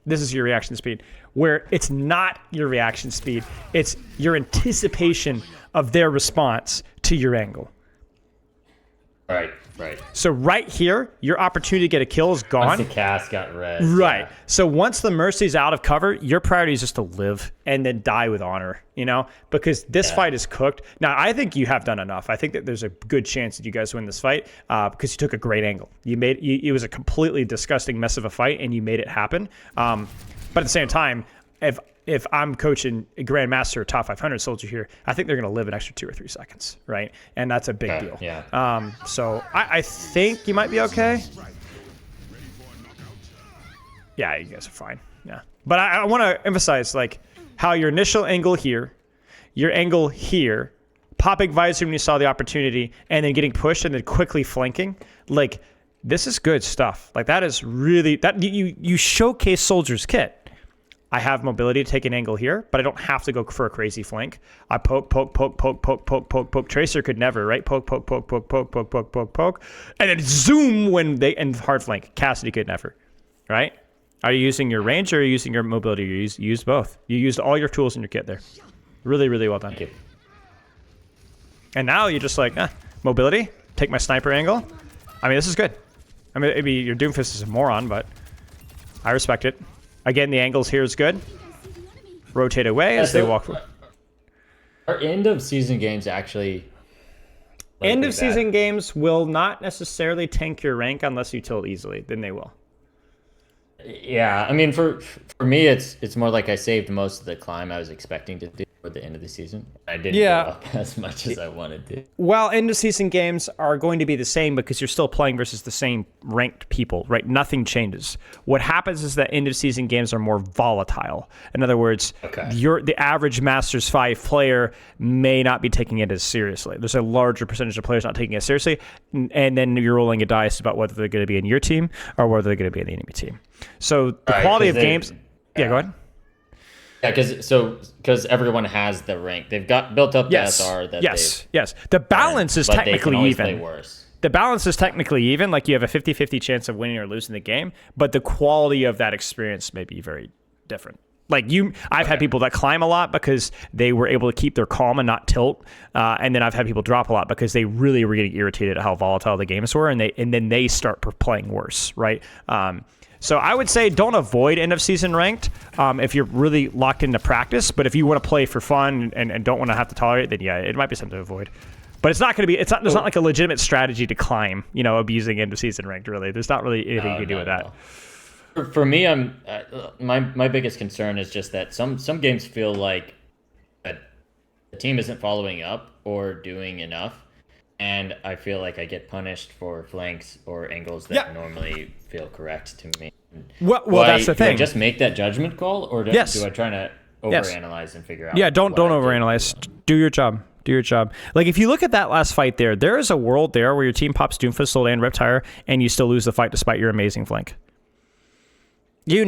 This is your reaction speed, where it's not your reaction speed. It's your anticipation of their response to your angle. Right. So right here, your opportunity to get a kill is gone. Once the cast got red. Right. Yeah. So once the Mercy's out of cover, your priority is just to live and then die with honor, because this fight is cooked. Now, I think you have done enough. I think that there's a good chance that you guys win this fight because you took a great angle. It was a completely disgusting mess of a fight, and you made it happen. But at the same time, if I'm coaching a Grandmaster top 500 soldier here, I think they're going to live an extra 2 or 3 seconds, right? And that's a big deal. Yeah. So I think you might be okay. Yeah, you guys are fine. Yeah. But I want to emphasize, like, how your initial angle here, your angle here, popping Visor when you saw the opportunity, and then getting pushed and then quickly flanking. Like, this is good stuff. Like, that is really... that you showcase Soldier's kit. I have mobility to take an angle here, but I don't have to go for a crazy flank. I poke. Tracer could never, right? Poke. And then zoom when they, and hard flank. Cassidy could never, right? Are you using your range or are you using your mobility? You use both. You used all your tools in your kit there. Really, really well done. Thank you. And now you're just like, mobility, take my sniper angle. I mean, this is good. I mean, maybe your Doomfist is a moron, but I respect it. Again, the angles here is good. Rotate away as they walk. Are end of season games actually? End of season games will not necessarily tank your rank unless you tilt easily. Then they will. Yeah, I mean, for me, it's more like I saved most of the climb I was expecting to do for the end of the season. I didn't go up as much as I wanted to. Well, end of season games are going to be the same because you're still playing versus the same ranked people, right? Nothing changes. What happens is that end of season games are more volatile. In other words, the average Masters 5 player may not be taking it as seriously. There's a larger percentage of players not taking it seriously, and then you're rolling a dice about whether they're going to be in your team or whether they're going to be in the enemy team. So the quality of games... Yeah, go ahead. Yeah, because everyone has the rank. They've got built up the SR that yes. The balance is technically even. Worse. The balance is technically even. Like you have a 50-50 chance of winning or losing the game, but the quality of that experience may be very different. Like I've had people that climb a lot because they were able to keep their calm and not tilt, and then I've had people drop a lot because they really were getting irritated at how volatile the games were, and then they start playing worse, right? So I would say don't avoid end of season ranked if you're really locked into practice. But if you want to play for fun and don't want to have to tolerate, then yeah, it might be something to avoid. But it's not going to be. There's not like a legitimate strategy to climb. Abusing end of season ranked. Really, there's not really anything you can do with that. For me, my biggest concern is just that some games feel like the team isn't following up or doing enough. And I feel like I get punished for flanks or angles that normally feel correct to me. Well, that's the thing. Do I just make that judgment call, or do I try to overanalyze and figure out? Yeah, don't overanalyze. Do your job. Do your job. Like if you look at that last fight there is a world there where your team pops Doomfist and Reptire, and you still lose the fight despite your amazing flank. You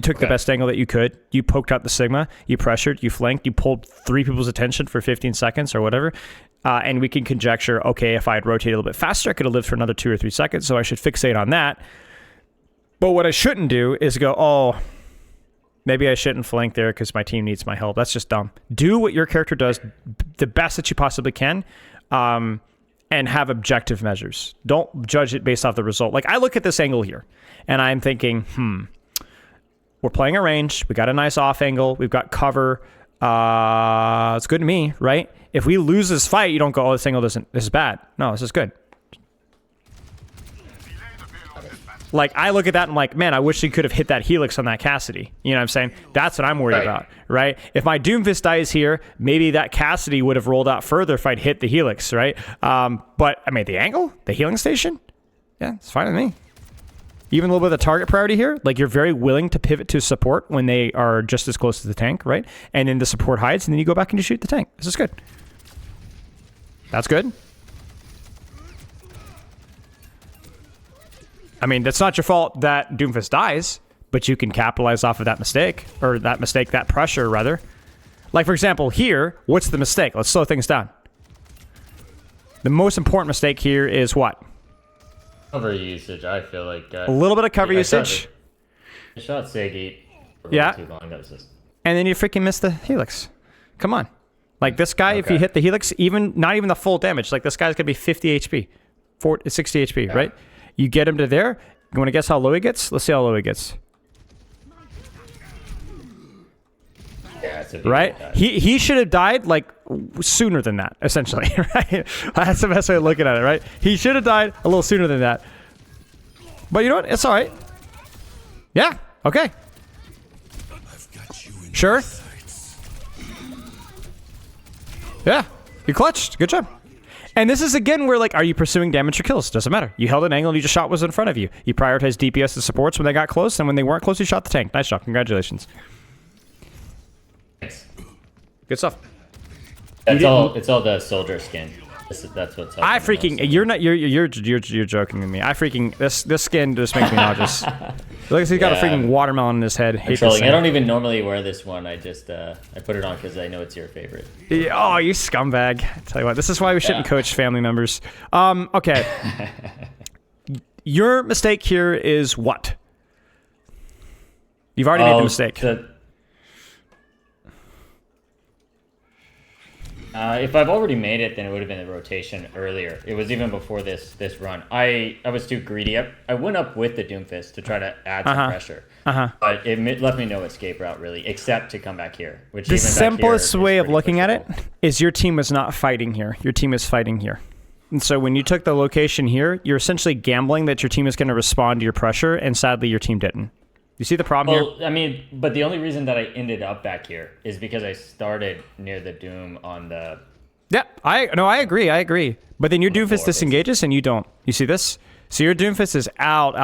took the best angle that you could. You poked out the Sigma. You pressured. You flanked. You pulled 3 people's attention for 15 seconds or whatever. And we can conjecture, okay, if I had rotated a little bit faster, I could have lived for another 2 or 3 seconds, so I should fixate on that. But what I shouldn't do is go, maybe I shouldn't flank there because my team needs my help. That's just dumb. Do what your character does the best that you possibly can, and have objective measures. Don't judge it based off the result. Like, I look at this angle here, and I'm thinking, we're playing a range. We got a nice off angle. We've got cover. It's good to me, right? If we lose this fight, you don't go, this angle this is bad. No, this is good. Like, I look at that and I'm like, man, I wish he could have hit that Helix on that Cassidy. You know what I'm saying? That's what I'm worried about, right? If my Doomfist dies here, maybe that Cassidy would have rolled out further if I'd hit the Helix, right? But, I mean, the angle? The healing station? Yeah, it's fine with me. Even a little bit of the target priority here, like you're very willing to pivot to support when they are just as close to the tank, right? And then the support hides, and then you go back and you shoot the tank. This is good. That's good. I mean, that's not your fault that Doomfist dies, but you can capitalize off of that mistake, that pressure, rather. Like, for example, here, what's the mistake? Let's slow things down. The most important mistake here is what? Cover usage, I feel like. A little bit of cover usage. I shot Sagi for too long. That was just... And then you freaking missed the Helix. Come on. Like this guy, if you hit the Helix, not even the full damage, like this guy's going to be 50 HP, 60 HP, right? You get him to there. You want to guess how low he gets? Let's see how low he gets. Yeah, it's a right? He should have died like sooner than that, essentially. Right? That's the best way of looking at it, right? He should have died a little sooner than that. But you know what? It's all right. Yeah. Okay. Sure. Yeah. You clutched. Good job. And this is again where, like, are you pursuing damage or kills? Doesn't matter. You held an angle and you just shot what was in front of you. You prioritized DPS and supports when they got close, and when they weren't close, you shot the tank. Nice job. Congratulations. Thanks. Good stuff. It's all the soldier skin. That's what's. I freaking. You're joking with me. I freaking. This skin just makes me nauseous. Looks like he's got a Yeah, freaking watermelon in his head. I'm Hate to trolling. say I it. don't even normally wear this one. I just I put it on because I know it's your favorite. Yeah, oh, you scumbag. I tell you what, this is why we shouldn't Yeah. coach family members. Okay. Your mistake here is what? You've already made the mistake. If I've already made it, then it would have been the rotation earlier. It was even before this run. I was too greedy. I went up with the Doomfist to try to add some pressure. But it left me no escape route, really, except to come back here. Which The even back simplest here is way of pretty looking at it pushable. is your team was not fighting here. Your team is fighting here. And so when you took the location here, you're essentially gambling that your team is going to respond to your pressure, and sadly your team didn't. You see the problem here? Well, I mean, but the only reason that I ended up back here is because I started near the Doom on the... Yeah, I agree. But then your Doomfist floor, disengages and you don't. You see this? So your Doomfist is out,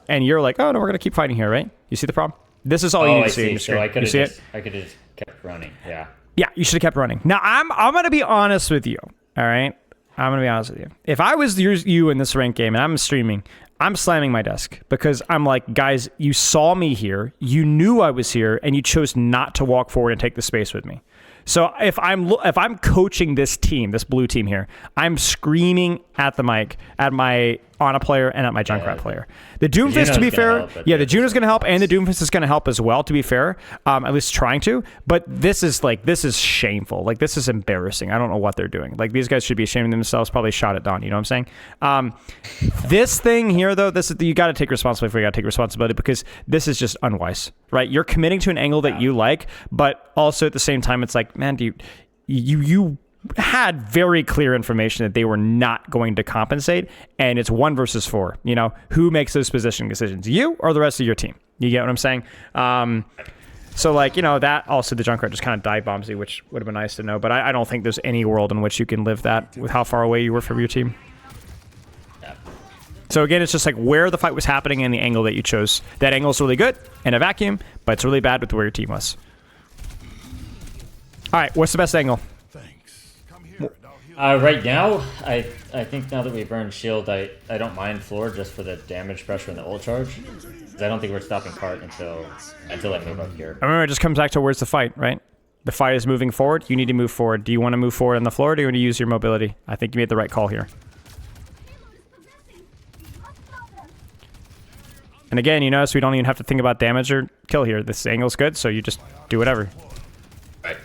and you're like, oh no, we're gonna keep fighting here, right? You see the problem? This is all you Oh, need I to see. In see. your So screen. I could You see have it? kept running. Yeah. Yeah, you should have kept running. Now I'm gonna be honest with you. All right, I'm gonna be honest with you. If I was you in this ranked game and I'm streaming, I'm slamming my desk because I'm like, guys, you saw me here, you knew I was here, and you chose not to walk forward and take the space with me. So if I'm coaching this team, this blue team here, I'm screaming at the mic at my Ana player and at my Junkrat player. The Doomfist, to be fair, the Juno's going to help, and the Doomfist is going to help as well, to be fair, at least trying to. But this is shameful. Like, this is embarrassing. I don't know what they're doing. Like, these guys should be ashamed of themselves. Probably shot at Dawn. You know what I'm saying? This thing here, though, you got to take responsibility before you got to take responsibility, because this is just unwise, right? You're committing to an angle that you like, but also at the same time, it's like, man, you had very clear information that they were not going to compensate, and it's 1 versus 4. You know, who makes those positioning decisions, you or the rest of your team? You get what I'm saying? So, like, you know, that also the Junkrat just kind of dive bombs you, which would have been nice to know, but I don't think there's any world in which you can live that with how far away you were from your team. So again, it's just like where the fight was happening and the angle that you chose. That angle's really good in a vacuum, but it's really bad with where your team was. All right, what's the best angle? Right now, I think now that we've burned shield, I don't mind floor just for the damage pressure and the ult charge. 'Cause I don't think we're stopping cart until I move up here. Remember, it just comes back to where's the fight, right? The fight is moving forward. You need to move forward. Do you want to move forward on the floor, or do you want to use your mobility? I think you made the right call here. And again, you notice we don't even have to think about damage or kill here. This angle's good, so you just do whatever. Right.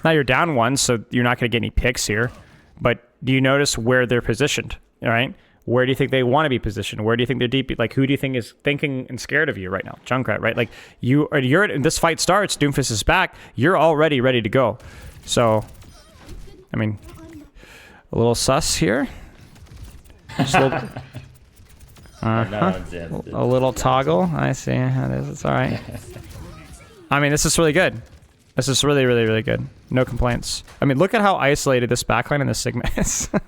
Now you're down 1, so you're not going to get any picks here. But do you notice where they're positioned? All right? Where do you think they want to be positioned? Where do you think they're deep? Like, who do you think is thinking and scared of you right now? Junkrat, right? Like, you're this fight starts, Doomfist is back, you're already ready to go. So, I mean, a little sus here. Just a little, a little toggle. I see how it is. It's all right. I mean, this is really good. This is really, really, really good. No complaints. I mean, look at how isolated this backline and this Sigma is. Oh,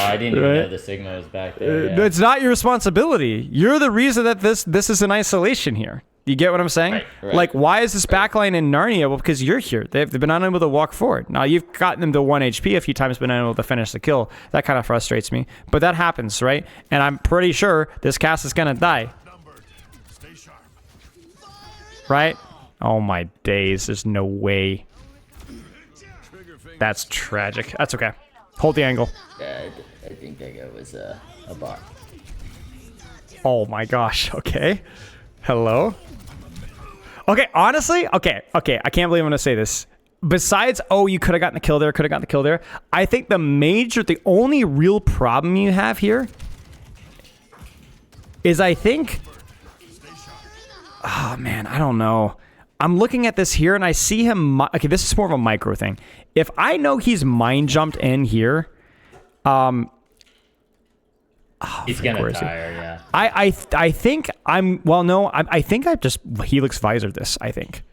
I didn't even know the Sigma was back there. Yeah. It's not your responsibility. You're the reason that this is in isolation here. You get what I'm saying? Right. Like, why is this backline in Narnia? Well, because you're here. They've been unable to walk forward. Now, you've gotten them to 1 HP a few times, been unable to finish the kill. That kind of frustrates me. But that happens, right? And I'm pretty sure this cast is going to die. Right? Oh, my days. There's no way. That's tragic. That's okay. Hold the angle. Yeah, I think that guy was a bot. Oh, my gosh. Okay. Hello? Okay, honestly, okay, I can't believe I'm gonna say this. Besides, oh, you could have gotten the kill there, I think the only real problem you have here is I think, oh man, I don't know. I'm looking at this here and I see him, okay, this is more of a micro thing. If I know he's mind jumped in here, he's gonna tire, yeah. I think I'm, well, no, I think I just Helix Visor this, I think.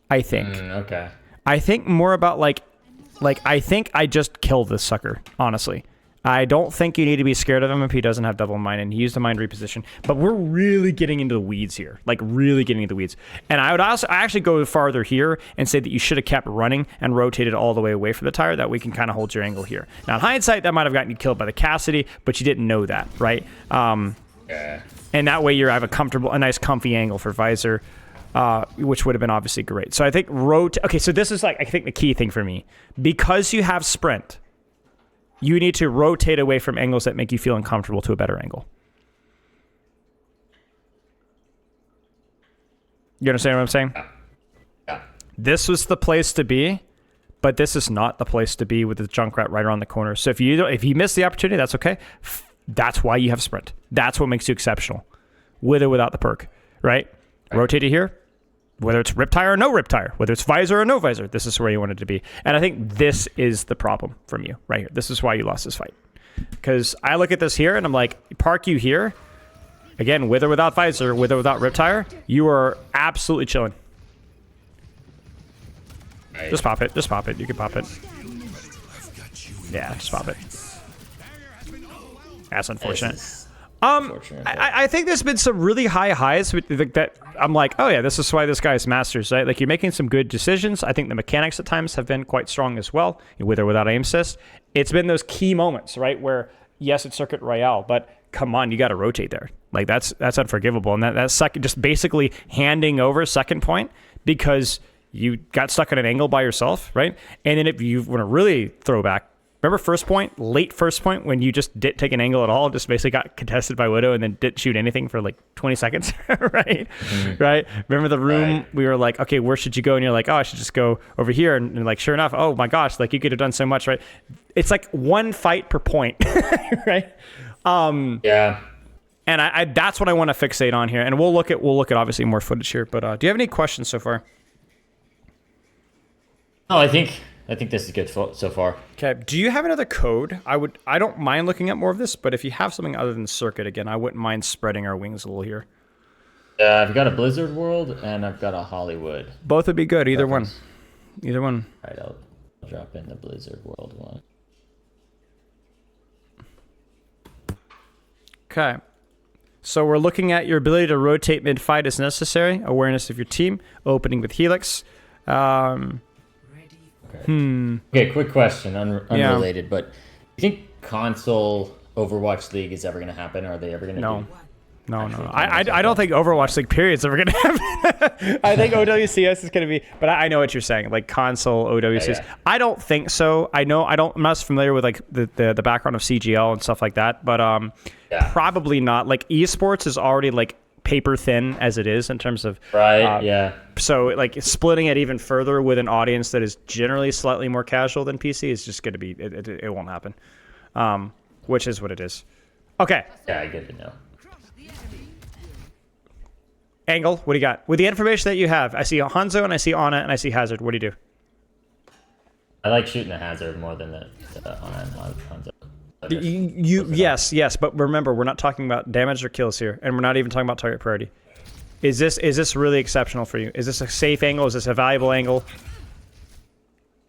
Okay. I think more about like I think I just killed this sucker, honestly. I don't think you need to be scared of him if he doesn't have double mind, and he used the mind reposition. But we're really getting into the weeds here, like really getting into the weeds. And I actually go farther here and say that you should have kept running and rotated all the way away from the tire. That we can kind of hold your angle here. Now, in hindsight, that might have gotten you killed by the Cassidy, but you didn't know that, right? Yeah. And that way you have a nice comfy angle for visor, which would have been obviously great. So I think okay, so this is like, I think the key thing for me. Because you have sprint, you need to rotate away from angles that make you feel uncomfortable to a better angle. You understand what I'm saying? Yeah. This was the place to be, but this is not the place to be with the Junkrat right around the corner. So if you miss the opportunity, that's okay. That's why you have sprint. That's what makes you exceptional, with or without the perk, right? Rotate it here, whether it's rip tire or no rip tire, whether it's visor or no visor, this is where you wanted to be. And I think this is the problem from you right here. This is why you lost this fight. Because I look at this here and I'm like, park you here, again, with or without visor, with or without rip tire, you are absolutely chilling. Right. Just pop it. Just pop it. You can pop it. Yeah, just pop it. That's unfortunate. I think there's been some really high highs with that. I'm like, oh yeah, this is why this guy's masters, right? Like, you're making some good decisions. I think the mechanics at times have been quite strong as well, with or without aim assist. It's been those key moments, right, where yes, it's Circuit Royale, but come on, you got to rotate there. Like, that's unforgivable. And that's second, just basically handing over second point because you got stuck at an angle by yourself, right? And then if you want to really throw back, remember first point, late first point, when you just didn't take an angle at all, just basically got contested by Widow and then didn't shoot anything for like 20 seconds, right? Mm-hmm. Right? Remember the room? Right. We were like, okay, where should you go? And you're like, oh, I should just go over here. And like, sure enough, oh my gosh, like you could have done so much, right? It's like one fight per point, right? Yeah. And I that's what I want to fixate on here. And we'll look at obviously more footage here. But do you have any questions so far? Oh, I think this is good so far. Okay. Do you have another code? I don't mind looking at more of this, but if you have something other than Circuit, again, I wouldn't mind spreading our wings a little here. I've got a Blizzard World and I've got a Hollywood. Both would be good. Either one. Either one. All right, I'll drop in the Blizzard World one. Okay. So we're looking at your ability to rotate mid-fight as necessary, awareness of your team, opening with Helix. Okay, quick question, unrelated, but do you think console Overwatch League is ever going to happen? Or are they ever going to do? No. I don't think Overwatch League period's ever going to happen. I think OWCS is going to be, but I know what you're saying, like console OWCS. Yeah. I don't think so. I'm not as familiar with like the background of CGL and stuff like that, but probably not. Like esports is already like paper thin as it is in terms of so like splitting it even further with an audience that is generally slightly more casual than PC is just going to be it won't happen, which is what it is. Okay. Yeah, good to know. Angle, what do you got? With the information that you have, I see Hanzo and I see Ana and I see Hazard. What do you do? I like shooting the Hazard more than the Ana and Hanzo. Yes, but remember, we're not talking about damage or kills here, and we're not even talking about target priority. Is this really exceptional for you? Is this a safe angle? Is this a valuable angle?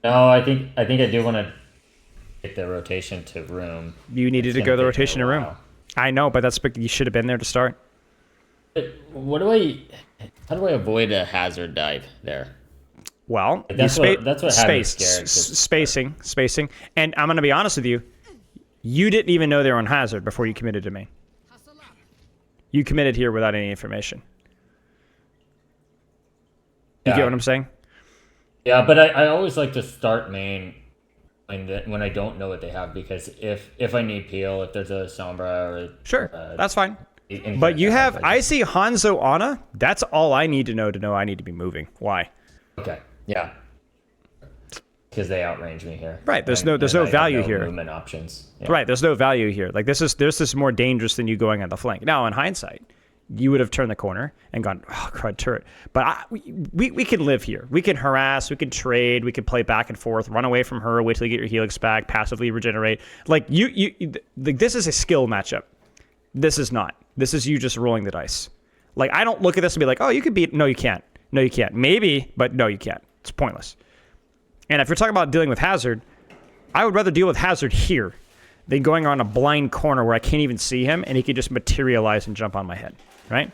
No, I think I do want to take the rotation to room. You needed to go the rotation to room. I know, but you should have been there to start. How do I avoid a Hazard dive there? Well, that's what spacing, and I'm going to be honest with you. You didn't even know they were on Hazard before you committed to main. You committed here without any information. You get what I'm saying? Yeah, but I always like to start main when I don't know what they have, because if I need peel, if there's a Sombra or sure, that's fine. But you have I see Hanzo Ana. That's all I need to know I need to be moving. Why? Okay. Yeah. Because they outrange me here. Right. There's no value here. Movement options. Yeah. Right. There's no value here. Like this is more dangerous than you going on the flank. Now, in hindsight, you would have turned the corner and gone, oh, crud turret. But we can live here. We can harass. We can trade. We can play back and forth. Run away from her. Wait till you get your helix back. Passively regenerate. Like like this is a skill matchup. This is not. This is you just rolling the dice. Like I don't look at this and be like, oh, you could beat. No, you can't. No, you can't. Maybe, but no, you can't. It's pointless. And if you're talking about dealing with Hazard, I would rather deal with Hazard here than going on a blind corner where I can't even see him and he could just materialize and jump on my head, right?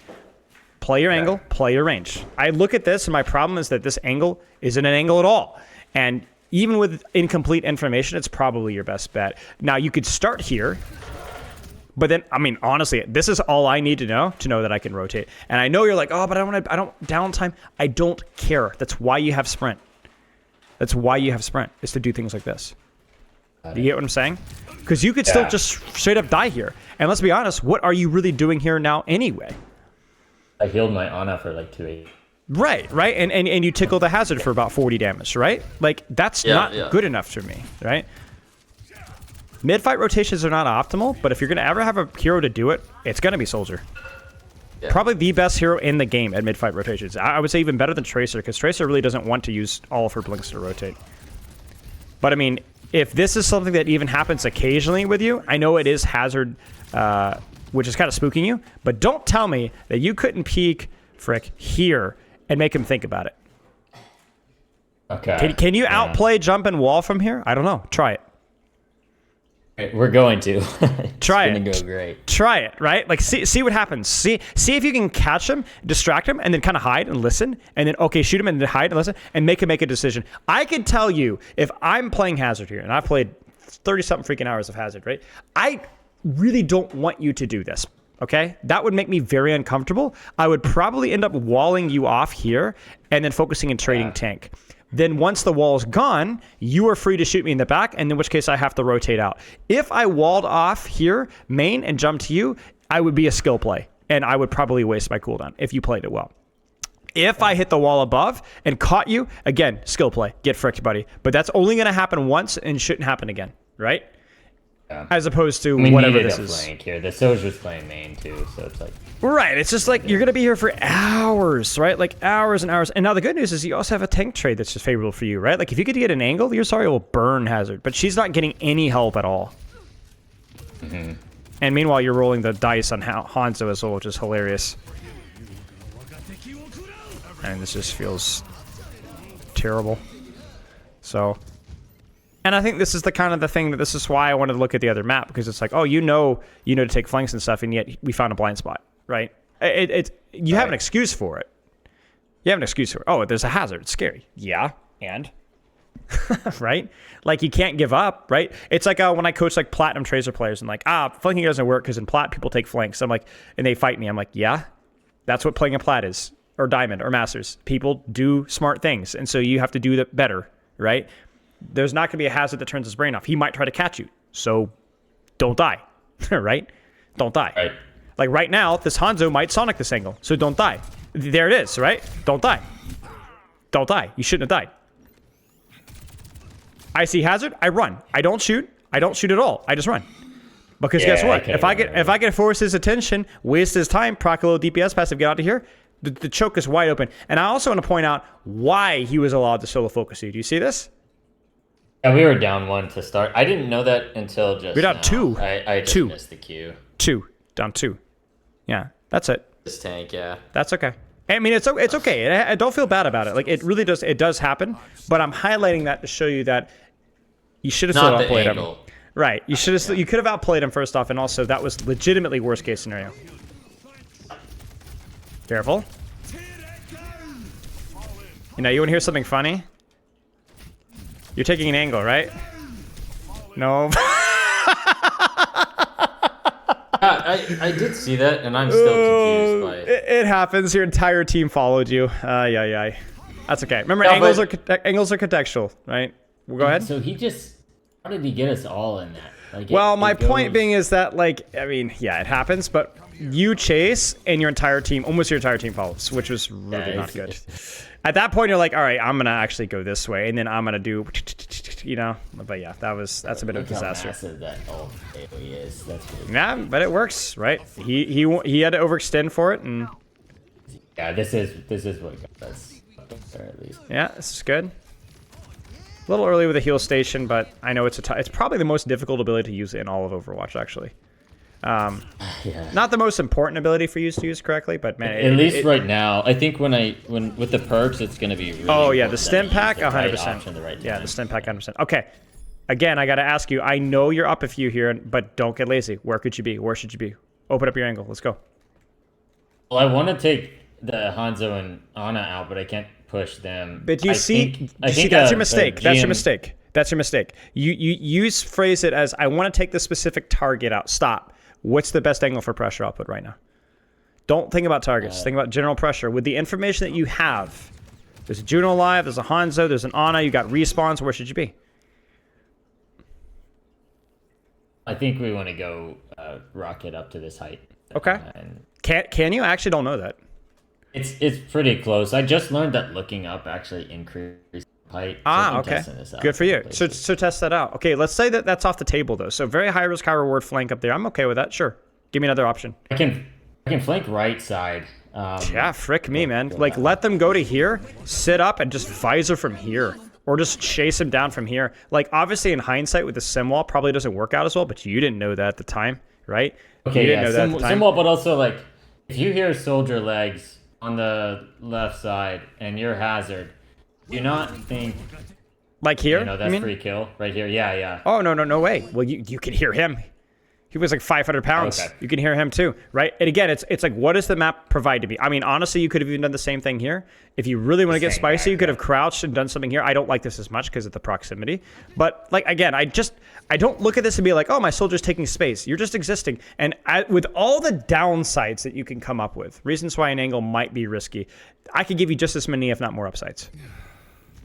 Play your angle, play your range. I look at this and my problem is that this angle isn't an angle at all. And even with incomplete information, it's probably your best bet. Now, you could start here But then, I mean, honestly, this is all I need to know that I can rotate. And I know you're like, oh, but I don't downtime. I don't care. That's why you have sprint. That's why you have sprint, is to do things like this. Do you get what I'm saying? Because you could still just straight up die here. And let's be honest, what are you really doing here now anyway? I healed my Ana for like 280. Right. And you tickle the hazard for about 40 damage, right? Like, that's not good enough for me, right? Mid-fight rotations are not optimal, but if you're going to ever have a hero to do it, it's going to be Soldier. Yeah. Probably the best hero in the game at mid-fight rotations. I would say even better than Tracer, because Tracer really doesn't want to use all of her blinks to rotate. But I mean, if this is something that even happens occasionally with you, I know it is hazard, which is kind of spooking you, but don't tell me that you couldn't peek, Frick, here and make him think about it. Okay. Can you outplay jump and wall from here? I don't know. Try it. We're going to. Try it. It's gonna go great. Try it, right? Like, see what happens. See if you can catch him, distract him, and then kind of hide and listen, and then, okay, shoot him and then hide and listen, and make him make a decision. I can tell you, if I'm playing Hazard here, and I've played 30-something freaking hours of Hazard, right? I really don't want you to do this, okay? That would make me very uncomfortable. I would probably end up walling you off here and then focusing and trading tank. Then once the wall is gone, you are free to shoot me in the back, and in which case I have to rotate out. If I walled off here, main, and jumped to you, I would be a skill play, and I would probably waste my cooldown if you played it well. If I hit the wall above and caught you, again, skill play. Get fricked, buddy. But that's only going to happen once and shouldn't happen again, right? Yeah. As opposed to whatever this is. Flank here. The Soldier's playing main too, so it's like... Right, it's just like you're going to be here for hours, right? Like hours and hours. And now the good news is you also have a tank trade that's just favorable for you, right? Like if you could get an angle, your Zarya will burn Hazard, but she's not getting any help at all. Mm-hmm. And meanwhile, you're rolling the dice on Hanzo as well, which is hilarious. And this just feels terrible. So... And I think this is the kind of the thing that this is why I wanted to look at the other map, because it's like, oh, you know to take flanks and stuff, and yet we found a blind spot, right? You have an excuse for it. You have an excuse for it. Oh, there's a hazard. It's scary. Yeah, and? Right? Like, you can't give up, right? It's like when I coach like Platinum Tracer players and like, flanking doesn't work because in Plat, people take flanks. I'm like, and they fight me. I'm like, yeah, that's what playing a Plat is, or Diamond, or Masters. People do smart things, and so you have to do that better, right? There's not going to be a hazard that turns his brain off. He might try to catch you, so don't die, right? Don't die. Right. Like right now, this Hanzo might Sonic this angle, so don't die. There it is, right? Don't die. Don't die. You shouldn't have died. I see hazard, I run. I don't shoot. I don't shoot at all. I just run. Because guess what? If I can force his attention, waste his time, proc a little DPS passive, get out of here, the choke is wide open. And I also want to point out why he was allowed to solo focus you. Do you see this? Yeah, we were down 1 to start. I didn't know that until just We're down now. 2. I just 2. missed the queue. 2. Down 2. Yeah, that's it. This tank, yeah. That's okay. I mean, it's okay. I don't feel bad about it. Like, it really does. It does happen. But I'm highlighting that to show you that you should have still outplayed him. Right. You should have. You could have outplayed him first off, and also that was legitimately worst case scenario. Careful. You know, you want to hear something funny? You're taking an angle, right? No. I did see that, and I'm still confused by it. It happens. Your entire team followed you. Yeah. That's okay. Remember, angles are contextual, right? Well, go ahead. So how did he get us all in that? Like, well, my point being is that, like, I mean, yeah, it happens, but you chase, and almost your entire team follows, which was really not good. At that point, you're like, all right, I'm gonna actually go this way, and then I'm gonna do, you know. But yeah, that's a bit of a disaster. How massive that AoE is. That's really yeah, but it works, right? He had to overextend for it, and yeah, this is what got us up there at least. Yeah, this is good. A little early with a heal station, but I know it's probably the most difficult ability to use in all of Overwatch, actually. Yeah. Not the most important ability for you to use correctly, but man, at least right now, I think when with the perks, it's gonna be. Really oh yeah, the stim pack, 100%. Right yeah, the stim pack, 100%. Okay, again, I gotta ask you. I know you're up a few here, but don't get lazy. Where could you be? Where should you be? Open up your angle. Let's go. Well, I want to take the Hanzo and Ana out, but I can't push them. But I think that's your mistake. That's your mistake. That's your mistake. You phrase it as, I want to take the specific target out. Stop. What's the best angle for pressure output right now? Don't think about targets. Think about general pressure. With the information that you have, there's a Juno alive, there's a Hanzo, there's an Ana, you got respawns. Where should you be? I think we want to go rocket up to this height. Okay. And Can you? I actually don't know that. it's pretty close. I just learned that looking up actually increases height. So I'm Okay. testing this out Good for you. places. So test that out. Okay, let's say that that's off the table though. So very high risk, high reward flank up there. I'm okay with that. Sure. Give me another option. I can flank right side. Yeah, frick me, man. Like, let them go to here, sit up, and just visor from here. Or just chase him down from here. Like, obviously, in hindsight, with the sim wall, probably doesn't work out as well, but you didn't know that at the time, right? Okay, you didn't yeah, know that at the time. somewhat, but also, like, if you hear soldier legs on the left side and you're hazard, do not think, Like here? you know, you that's mean? free kill right here. Yeah, yeah. Oh, no way. Well, you can hear him. He was like 500 pounds. Okay. You can hear him too, right? And again, it's like, what does the map provide to me? I mean, honestly, you could have even done the same thing here. If you really want to get Same spicy, back, you could yeah. have crouched and done something here. I don't like this as much because of the proximity. But like, again, I don't look at this and be like, oh, my soldier's taking space. You're just existing. And with all the downsides that you can come up with, reasons why an angle might be risky, I could give you just as many, if not more, upsides.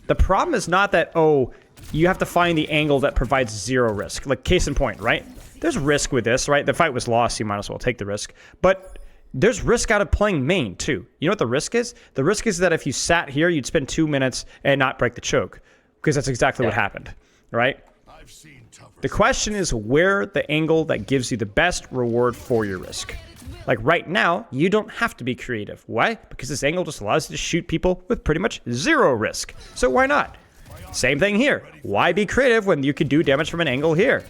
The problem is not that, oh, you have to find the angle that provides zero risk. Like, case in point, right? There's risk with this, right? The fight was lost, you might as well take the risk. But there's risk out of playing main, too. You know what the risk is? The risk is that if you sat here, you'd spend 2 minutes and not break the choke. Because that's exactly what happened, right? The question is where the angle that gives you the best reward for your risk. Like right now, you don't have to be creative. Why? Because this angle just allows you to shoot people with pretty much zero risk. So why not? Same thing here. Why be creative when you could do damage from an angle here?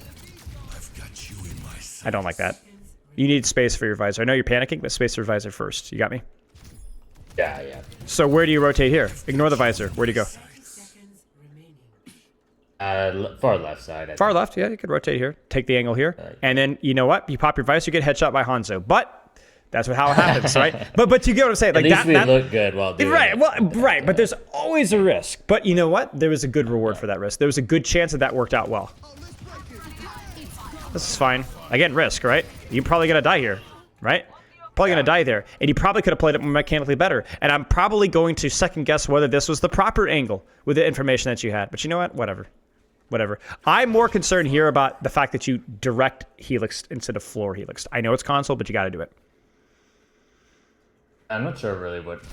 I don't like that. You need space for your visor. I know you're panicking, but space for your visor first. You got me? Yeah, yeah. So where do you rotate here? Ignore the visor. Where do you go? Far left side. I Far think. left, yeah, you could rotate here. Take the angle here. And then, you know what? You pop your visor, you get headshot by Hanzo. But that's how it happens, right? But you get what I'm saying. Like At least that, we look good while doing right, it. well, right, but there's always a risk. But you know what? There was a good reward for that risk. There was a good chance that worked out well. This is fine. Again, risk, right? You're probably going to die here, right? Probably going to die there. And you probably could have played it mechanically better. And I'm probably going to second guess whether this was the proper angle with the information that you had. But you know what? Whatever. I'm more concerned here about the fact that you direct Helix instead of floor Helix. I know it's console, but you got to do it. I'm not sure really what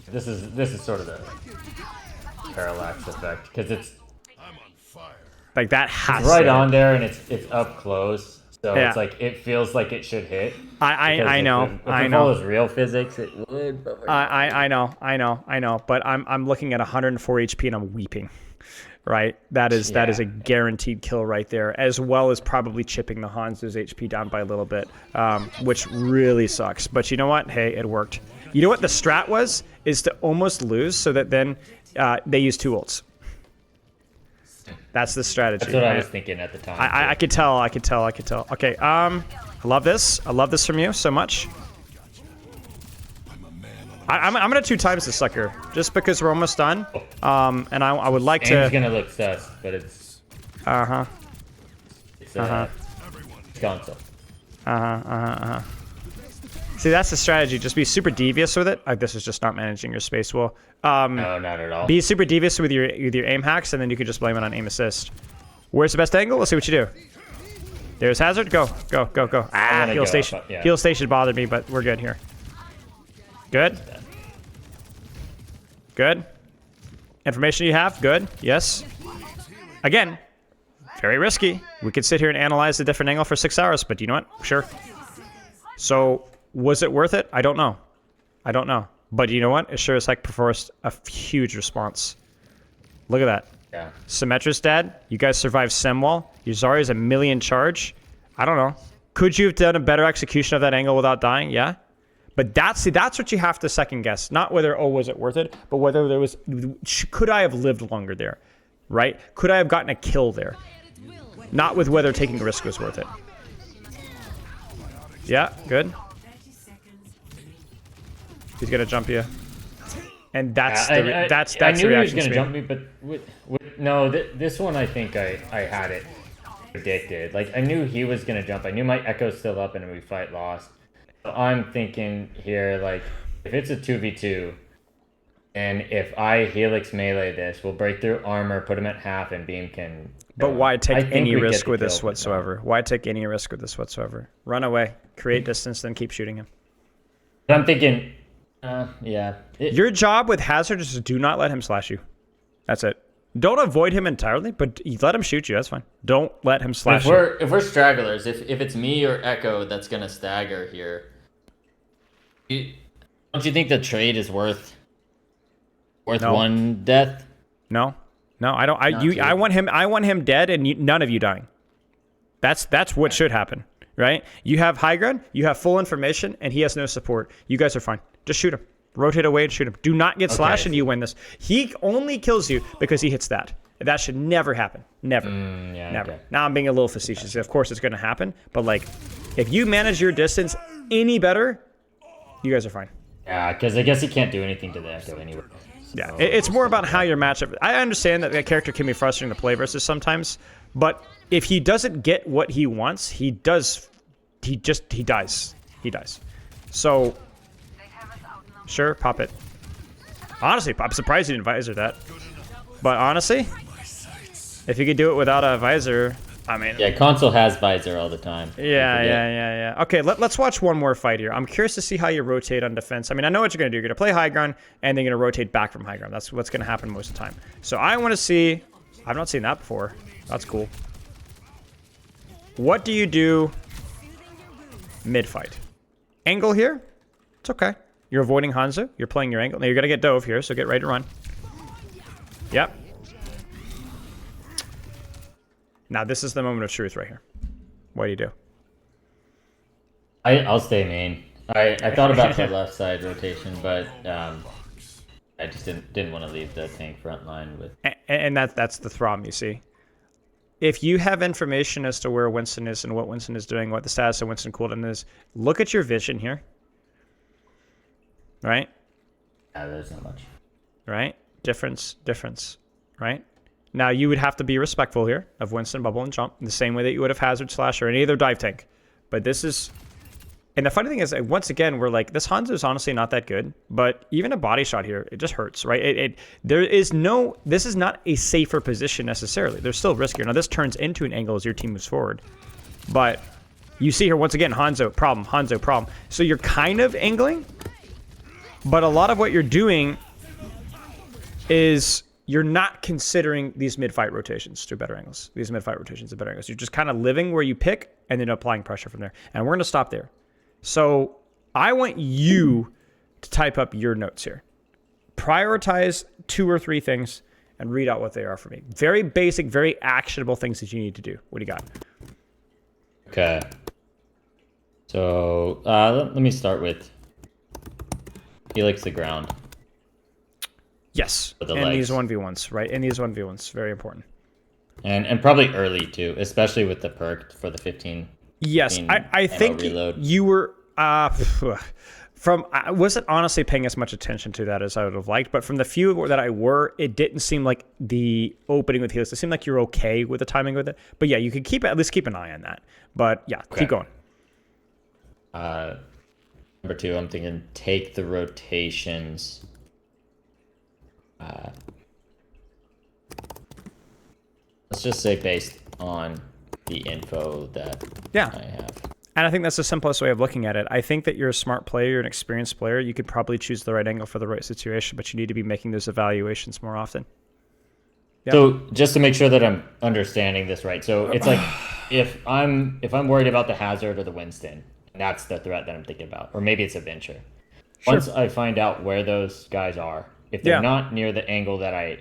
this is sort of the parallax effect because it's Like that has right to. on there and it's up close, so Yeah. it's like it feels like it should hit. I know. If it follows real physics, it would. But I know. But I'm looking at 104 HP and I'm weeping. Right, that is a guaranteed kill right there, as well as probably chipping the Hanzo's HP down by a little bit, which really sucks. But you know what? Hey, it worked. You know what the strat was? Is to almost lose so that then they use 2 ults. That's the strategy. that's what I was thinking at the time. I could tell. Okay, I love this. I love this from you so much. I'm gonna 2 times this sucker just because we're almost done. And I would like Aim's to. gonna look sus, but it's it's console. See, that's the strategy. Just be super devious with it. This is just not managing your space well. No, not at all. Be super devious with your aim hacks, and then you can just blame it on aim assist. Where's the best angle? Let's see what you do. There's hazard. Go. gonna Heal go station. up, yeah. Heal station bothered me, but we're good here. Good. Information you have? Good. Yes. Again, very risky. We could sit here and analyze the different angle for 6 hours, but you know what? Sure. So, was it worth it? I don't know. But you know what? It sure as heck forced a huge response. Look at that. Yeah. Symmetra's dead. You guys survived Simwall. Yuzari's a million charge. I don't know. Could you have done a better execution of that angle without dying? Yeah. But that's what you have to second guess. Not whether, was it worth it? But whether there was, could I have lived longer there? Right? Could I have gotten a kill there? Not with whether taking a risk was worth it. Yeah, good. He's gonna jump you. And that's I the knew reaction he was to gonna me. jump me, but no, this one I think I had it predicted. Like, I knew he was gonna jump. I knew my Echo's still up and we fight lost. So I'm thinking here, like, if it's a 2v2, and if I Helix melee this, we'll break through armor, put him at half, and Beam can... But why I take think any we get risk the with kill this with whatsoever? Why take any risk with this whatsoever? Run away, create distance, then keep shooting him. But I'm thinking, yeah. Your job with Hazard is to do not let him slash you. That's it. Don't avoid him entirely, but let him shoot you. That's fine. Don't let him slash you. If we're stragglers, if it's me or Echo that's gonna stagger here, don't you think the trade is worth No. one death? No, I don't. Not two. I want him dead, and none of you dying. That's what should happen, right? You have high ground, you have full information, and he has no support. You guys are fine. Just shoot him. Rotate away and shoot him. Do not get slashed, and you win this. He only kills you because he hits that. That should never happen. Never. Never. Okay. Now I'm being a little facetious. Of course, it's going to happen, but like, if you manage your distance any better, you guys are fine. Yeah, because I guess he can't do anything to the Echo anyway. Yeah, So- it's more about how your matchup. I understand that character can be frustrating to play versus sometimes, but if he doesn't get what he wants, he dies. He dies. So, sure, pop it. Honestly, I'm surprised you didn't visor that. But honestly, if you could do it without a visor, I mean... Yeah, console has visor all the time. Yeah. Okay, let's watch one more fight here. I'm curious to see how you rotate on defense. I mean, I know what you're going to do. You're going to play high ground, and then you're going to rotate back from high ground. That's what's going to happen most of the time. So I want to see... I've not seen that before. That's cool. What do you do mid-fight? Angle here? It's okay. You're avoiding Hanzo. You're playing your angle. Now you're going to get dove here, so get ready to run. Yep. Now this is the moment of truth right here. What do you do? I'll stay main. I thought about the left side rotation, but I just didn't want to leave the tank front line with. And that's the problem, you see. If you have information as to where Winston is and what Winston is doing, what the status of Winston cooldown is, look at your vision here. Right? Yeah, there's not much. Right? Difference. Right? Now, you would have to be respectful here of Winston, bubble, and jump, in the same way that you would have Hazard, Slash, or any other dive tank. But this is... And the funny thing is, once again, we're like, this Hanzo is honestly not that good, but even a body shot here, it just hurts, right? This is not a safer position necessarily. There's still riskier. Now, this turns into an angle as your team moves forward. But you see here, once again, Hanzo, problem. So you're kind of angling, but a lot of what you're doing is you're not considering these mid-fight rotations to better angles. These mid-fight rotations to better angles. You're just kind of living where you pick and then applying pressure from there. And we're going to stop there. So I want you to type up your notes here. Prioritize 2 or 3 things and read out what they are for me. Very basic, very actionable things that you need to do. What do you got? Okay. So let me start with Helix the ground. Yes. For the And legs. these 1v1s, right? And these 1v1s, very important. And probably early too, especially with the perk for the 15. Yes, 15 I ammo think reload. you were I wasn't honestly paying as much attention to that as I would have liked, but from the few that I were, it didn't seem like the opening with Helix. It seemed like you're okay with the timing with it. But yeah, you could at least keep an eye on that. But yeah, Okay. keep going. Number 2, I'm thinking take the rotations. Let's just say based on the info that Yeah. I have. And I think that's the simplest way of looking at it. I think that you're a smart player, you're an experienced player. You could probably choose the right angle for the right situation, but you need to be making those evaluations more often. Yeah. So just to make sure that I'm understanding this right, so it's like if I'm worried about the Hazard or the Winston, that's the threat that I'm thinking about, or maybe it's a Venture. Sure. Once I find out where those guys are, if they're Yeah. not near the angle that I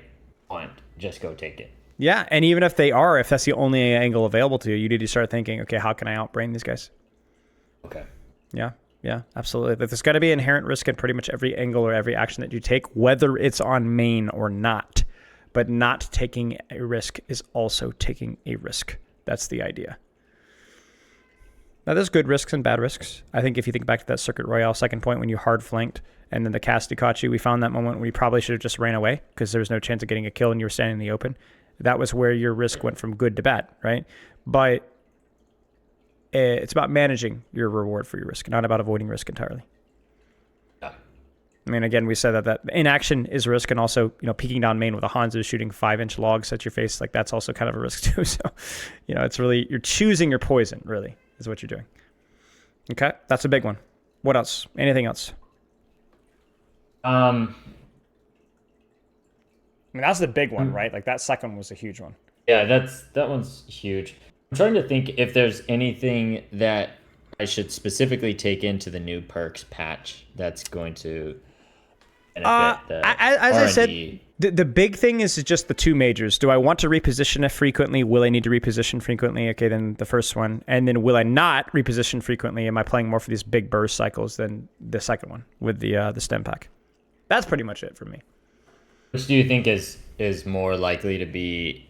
want, just go take it. Yeah, and even if they are, if that's the only angle available to you, you need to start thinking, okay, how can I outbrain these guys? Okay. Yeah, absolutely. There's got to be inherent risk in pretty much every angle or every action that you take, whether it's on main or not. But not taking a risk is also taking a risk. That's the idea. Now, there's good risks and bad risks. I think if you think back to that Circuit Royale second point when you hard flanked and then the Cassidy caught you, we found that moment where you probably should have just ran away because there was no chance of getting a kill and you were standing in the open. That was where your risk went from good to bad, right? But it's about managing your reward for your risk, not about avoiding risk entirely. Yeah. I mean, again, we said that inaction is risk, and also, peeking down main with a Hanzo shooting 5-inch logs at your face, like that's also kind of a risk too. So, it's really, you're choosing your poison, really, is what you're doing. Okay, that's a big one. What else? Anything else? I mean, that's the big one, right? Like that second was a huge one. Yeah, that one's huge. I'm trying to think if there's anything that I should specifically take into the new perks patch that's going to benefit the as I said, R&D. the big thing is just the two majors. Do I want to reposition it frequently? Will I need to reposition frequently? Okay, then the first one. And then will I not reposition frequently? Am I playing more for these big burst cycles than the second one with the stem pack? That's pretty much it for me. Which do you think is more likely to be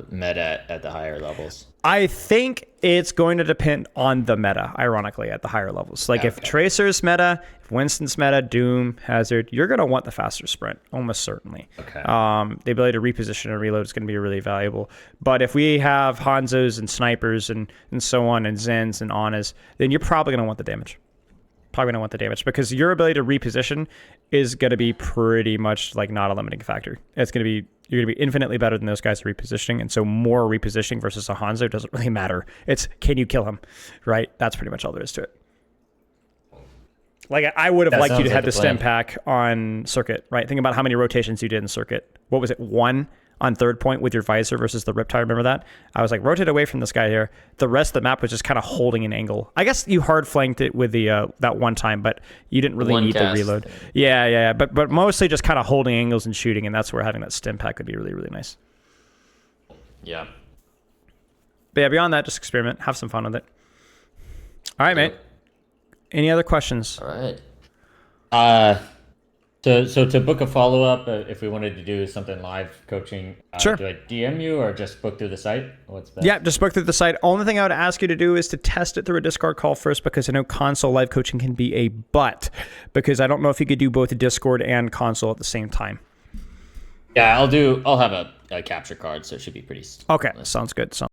meta at the higher levels? I think it's going to depend on the meta, ironically, at the higher levels. Like if Tracer's meta, if Winston's meta, Doom, Hazard, you're going to want the faster sprint, almost certainly. Okay. The ability to reposition and reload is going to be really valuable. But if we have Hanzos and snipers and so on, and Zens and Anas, then you're probably going to want the damage. Because your ability to reposition is going to be pretty much like not a limiting factor. You're going to be infinitely better than those guys at repositioning, and so more repositioning versus a Hanzo doesn't really matter. It's can you kill him, right? That's pretty much all there is to it. Like I would have liked you to have the stem pack on Circuit, right? Think about how many rotations you did in Circuit. What was it? 1 on third point with your visor versus the Riptide. Remember that? I was like, rotate away from this guy here. The rest of the map was just kind of holding an angle. I guess you hard flanked it with the that one time, but you didn't really need the reload. Yeah. But mostly just kind of holding angles and shooting, and that's where having that stem pack would be really, really nice. Yeah. But yeah, beyond that, just experiment. Have some fun with it. All right, mate. Any other questions? All right. So to book a follow-up, if we wanted to do something live coaching, sure. Do I DM you or just book through the site? What's that? Yeah, just book through the site. Only thing I would ask you to do is to test it through a Discord call first, because I know console live coaching can be a butt, because I don't know if you could do both Discord and console at the same time. Yeah, I'll have a capture card, so it should be pretty. Okay, sounds good.